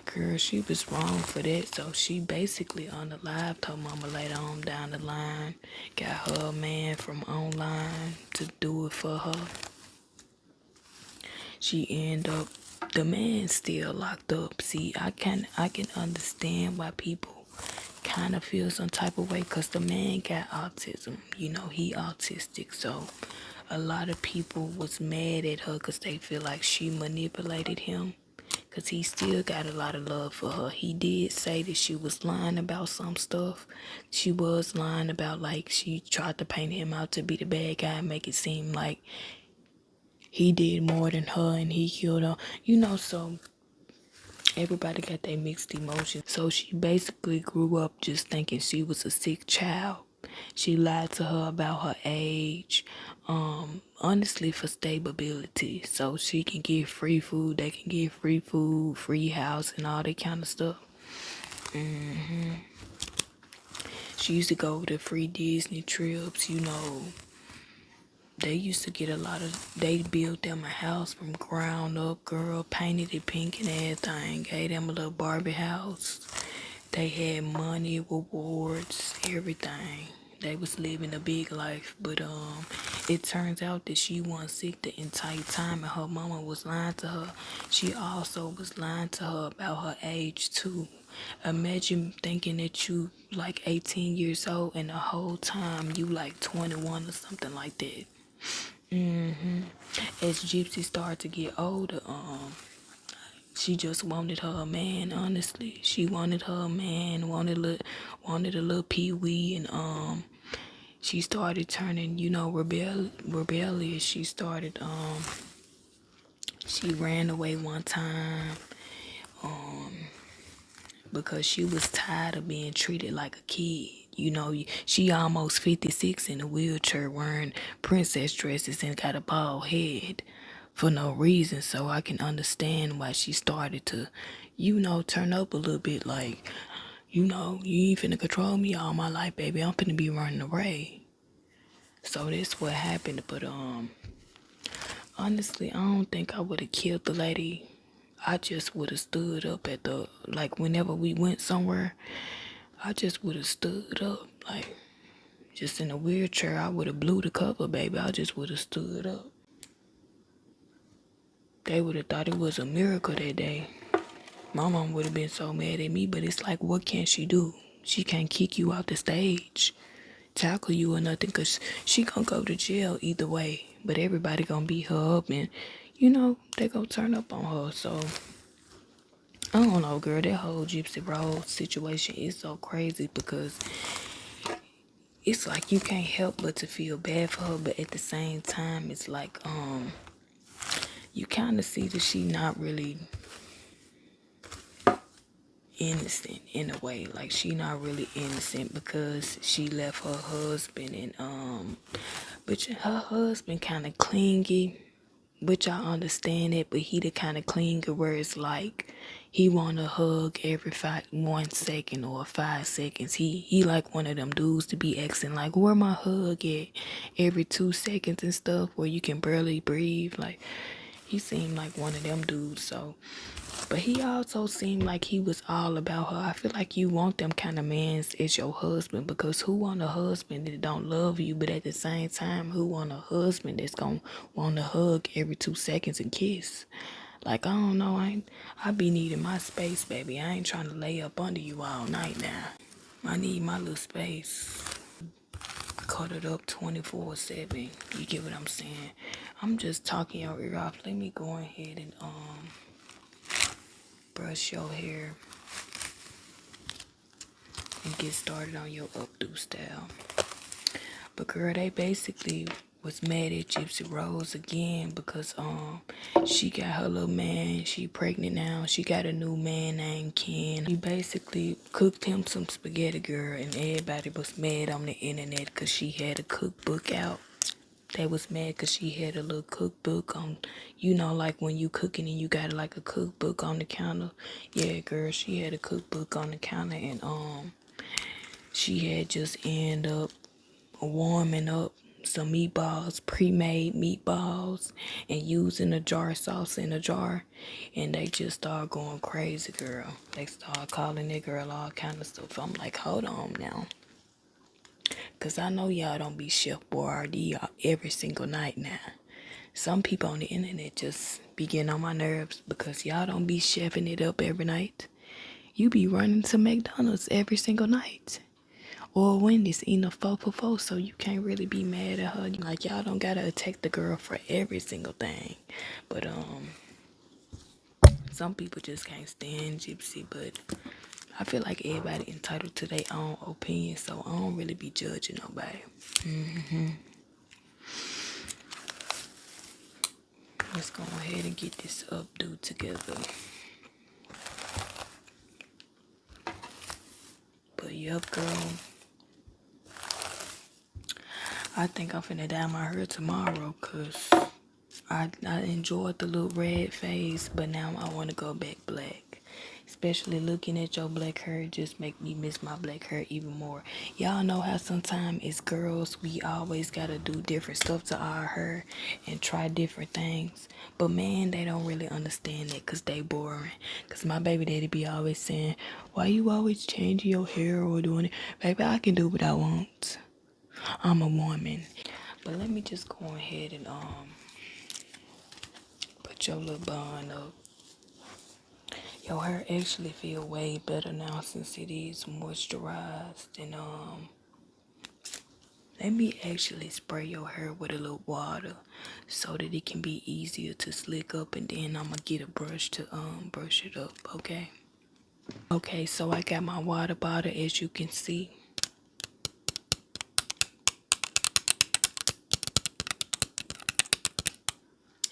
A: Girl, she was wrong for that. So she basically unalived her mama later on down the line. Got her a man from online to do it for her. She ended up, the man still locked up. See, I can understand why people kind of feel some type of way, because the man got autism. You know, he autistic. So a lot of people was mad at her because they feel like she manipulated him, because he still got a lot of love for her. He did say that she was lying about some stuff. She was lying about, like, she tried to paint him out to be the bad guy and make it seem like he did more than her and he killed her. You know, so everybody got their mixed emotions. So she basically grew up just thinking she was a sick child. She lied to her about her age, honestly for stability. So she can get free food, they can get free food, free house and all that kind of stuff. She used to go to free Disney trips, you know. They used to get a lot of, they built them a house from ground up, girl, painted it pink and everything, gave them a little Barbie house. They had money, rewards, everything. They was living a big life, but it turns out that she wasn't sick the entire time and her mama was lying to her. She also was lying to her about her age too. Imagine thinking that you like 18 years old and the whole time you like 21 or something like that. As Gypsy started to get older, she just wanted her a man. Honestly, she wanted her a man, wanted a little pee-wee, and she started turning, you know, rebellious. She started she ran away one time because she was tired of being treated like a kid. You know, she almost 56 in a wheelchair wearing princess dresses and got a bald head for no reason. So I can understand why she started to, you know, turn up a little bit, like, you know, you ain't finna control me all my life, baby. I'm finna be running away. So that's what happened. But honestly, I don't think I would have killed the lady. I just would have stood up at the, like, whenever we went somewhere, I just would have stood up, like, just in a wheelchair. I would have blew the cover, baby. I just would have stood up. They would have thought it was a miracle that day. My mom would have been so mad at me, but it's like, what can she do? She can't kick you off the stage, tackle you or nothing, because she gonna go to jail either way. But everybody gonna beat her up and, you know, they gonna turn up on her. So I don't know, girl. That whole Gypsy Rose situation is so crazy, because it's like you can't help but to feel bad for her, but at the same time, it's like you kind of see that she not really innocent in a way. Like she not really innocent because she left her husband and but her husband kind of clingy, which I understand it, but he the kind of clinger where it's like he want a hug every 1 second or 5 seconds. He like one of them dudes to be asking like, where my hug at, every 2 seconds and stuff, where you can barely breathe. Like he seemed like one of them dudes. So, but he also seemed like he was all about her. I feel like you want them kind of mans as your husband, because who want a husband that don't love you, but at the same time, who want a husband that's gonna want to hug every 2 seconds and kiss? Like, I don't know, I be needing my space, baby. I ain't trying to lay up under you all night now. I need my little space. Cut it up 24/7. You get what I'm saying? I'm just talking your ear off. Let me go ahead and brush your hair and get started on your updo style. But girl, they basically was mad at Gypsy Rose again because she got her little man. She pregnant now. She got a new man named Ken. He basically cooked him some spaghetti, girl, and everybody was mad on the internet because she had a cookbook out. They was mad because she had a little cookbook on, you know, like when you cooking and you got like a cookbook on the counter. Yeah, girl, she had a cookbook on the counter, and she had just end up warming up some meatballs, pre-made meatballs, and using a jar sauce in a jar, and they just started going crazy, girl. They started calling that girl all kind of stuff. I'm like, hold on now, because I know y'all don't be Chef Boyardee every single night now. Some people on the internet just be getting on my nerves because y'all don't be chefing it up every night. You be running to McDonald's every single night. Or Wendy's eating a 4 for 4, so you can't really be mad at her. Like, y'all don't gotta attack the girl for every single thing. But some people just can't stand Gypsy, but I feel like everybody entitled to their own opinion, so I don't really be judging nobody. Let's go ahead and get this updo together. But yup, girl, I think I'm finna dye my hair tomorrow because I enjoyed the little red phase, but now I want to go back black. Especially looking at your black hair just make me miss my black hair even more. Y'all know how sometimes as girls we always gotta do different stuff to our hair and try different things. But man, they don't really understand that because they boring. Because my baby daddy be always saying, why you always changing your hair or doing it? Baby, I can do what I want. I'm a woman. But let me just go ahead and put your little bun up. Your hair actually feel way better now since it is moisturized. And let me actually spray your hair with a little water so that it can be easier to slick up, and then I'm gonna get a brush to brush it up, okay? Okay, so I got my water bottle, as you can see.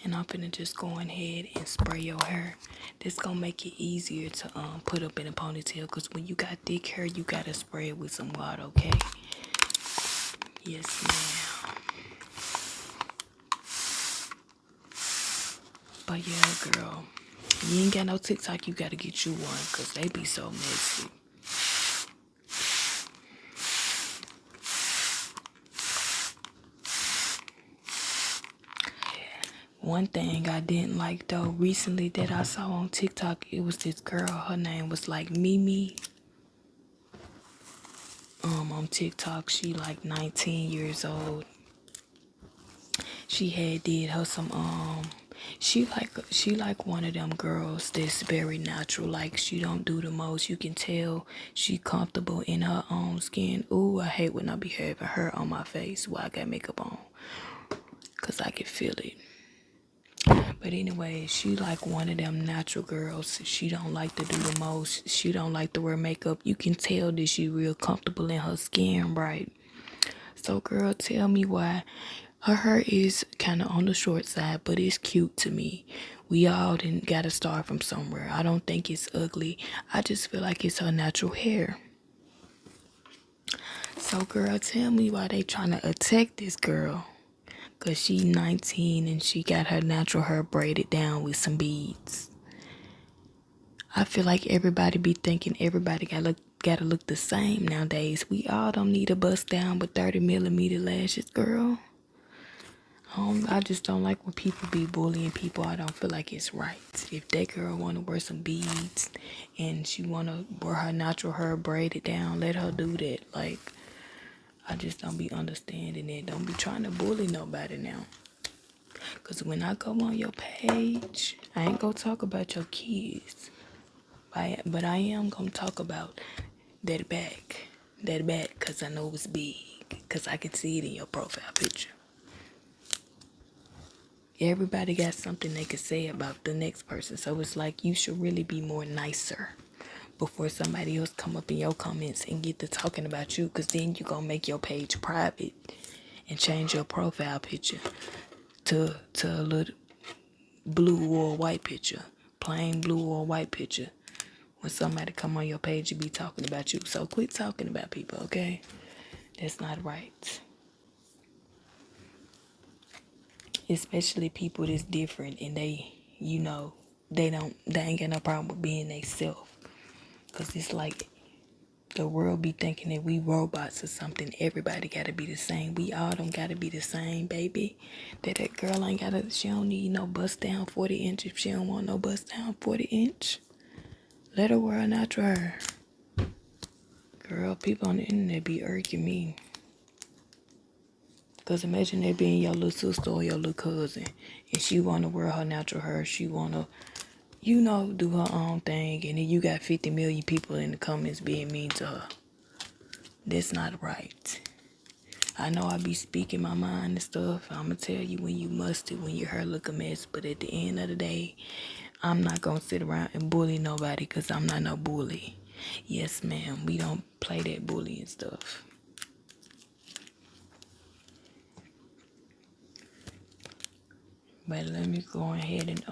A: And I'm finna just go ahead and spray your hair. This gonna make it easier to put up in a ponytail, because when you got thick hair, you gotta spray it with some water, okay? Yes, ma'am. But yeah, girl, you ain't got no TikTok, you gotta get you one, because they be so messy. One thing I didn't like though recently that I saw on TikTok, it was this girl, her name was like Mimi. On TikTok, she like 19 years old. She had did her some she like one of them girls that's very natural. Like, she don't do the most. You can tell she comfortable in her own skin. Ooh, I hate when I be having her on my face while I got makeup on, cause I can feel it. But anyway, she like one of them natural girls. She don't like to do the most. She don't like to wear makeup. You can tell that she real comfortable in her skin, right? So girl, tell me why her hair is kind of on the short side, but it's cute to me. We all didn't gotta start from somewhere. I don't think it's ugly. I just feel like it's her natural hair. So girl, tell me why they trying to attack this girl. Cause she 19 and she got her natural hair braided down with some beads. I feel like everybody be thinking everybody gotta look the same nowadays. We all don't need a bust down with 30mm lashes, girl. I just don't like when people be bullying people. I don't feel like it's right. If that girl wanna wear some beads and she wanna wear her natural hair braided down, let her do that. Like, I just don't be understanding it. Don't be trying to bully nobody now. Cause when I go on your page, I ain't gonna talk about your kids. But I am gonna talk about that back. Cause I know it's big. Cause I can see it in your profile picture. Everybody got something they could say about the next person. So it's like you should really be more nicer before somebody else come up in your comments and get to talking about you. Cause then you gonna make your page private and change your profile picture to a little blue or white picture. Plain blue or white picture. When somebody come on your page, you be talking about you. So quit talking about people, okay? That's not right. Especially people that's different and they ain't got no problem with being they self. Cause it's like the world be thinking that we robots or something. Everybody gotta be the same. We all don't gotta be the same, baby. That girl ain't gotta, she don't need no bust down 40 inch if she don't want no bust down 40 inch. Let her wear a natural hair. Girl, people on the internet be irking me. Cause imagine that being your little sister or your little cousin and she wanna wear her natural hair. She wanna, do her own thing, and then you got 50 million people in the comments being mean to her. That's not right. I know I be speaking my mind and stuff. I'ma tell you when you must it, when your hair look a mess. But at the end of the day, I'm not gonna sit around and bully nobody because I'm not no bully. Yes, ma'am. We don't play that bullying stuff. But let me go ahead and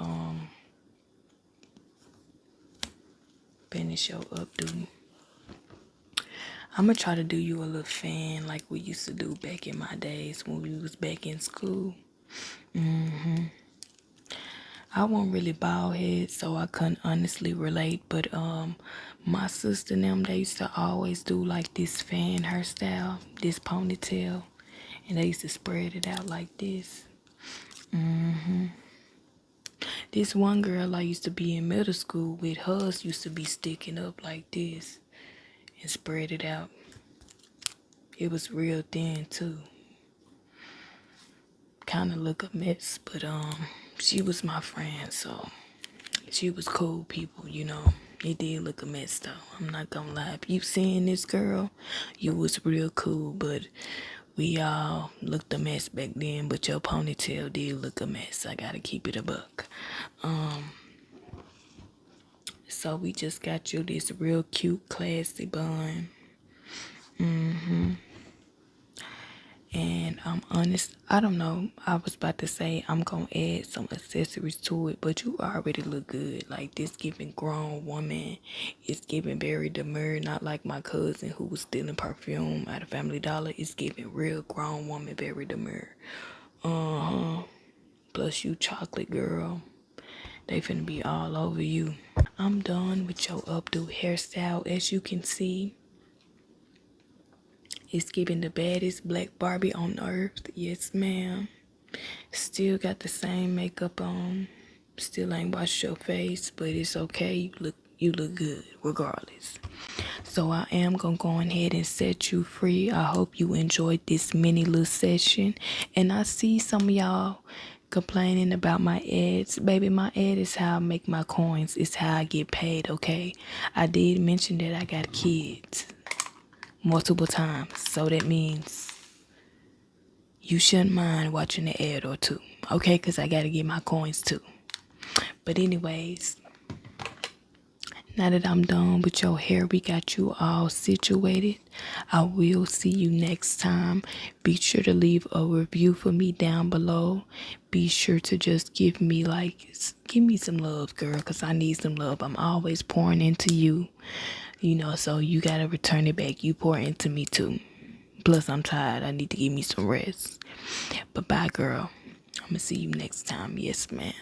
A: finish your updo. I'm gonna try to do you a little fan like we used to do back in my days when we was back in school. I wasn't really bald head, so I couldn't honestly relate. But my sister and them, they used to always do like this fan hairstyle, this ponytail, and they used to spread it out like this. This one girl I used to be in middle school with, hers used to be sticking up like this and spread it out. It was real thin too. Kind of look a mess, but she was my friend, so she was cool people, It did look a mess though. I'm not gonna lie. If you seeing this girl, you was real cool, but we all looked a mess back then, but your ponytail did look a mess. I gotta keep it a buck. So we just got you this real cute, classy bun. And I'm honest, I don't know. I was about to say I'm gonna add some accessories to it, but you already look good. Like this giving grown woman. It's giving very demure, not like my cousin who was stealing perfume out of Family Dollar. It's giving real grown woman, very demure. Plus you chocolate girl. They finna be all over you. I'm done with your updo hairstyle. As you can see, it's giving the baddest black Barbie on earth. Yes, ma'am. Still got the same makeup on. Still ain't washed your face, but it's okay. You look good regardless. So I am gonna go ahead and set you free. I hope you enjoyed this mini little session. And I see some of y'all complaining about my ads. Baby, my ad is how I make my coins. It's how I get paid, okay? I did mention that I got kids multiple times. So that means you shouldn't mind watching the ad or two, okay? Because I got to get my coins too. But anyways, Now that I'm done with your hair, we got you all situated. I will see you next time. Be sure to leave a review for me down below. Be sure to just give me some love, girl, because I need some love. I'm always pouring into you, so you got to return it back. You pour into me too. Plus, I'm tired. I need to give me some rest. But bye, girl. I'm going to see you next time. Yes, ma'am.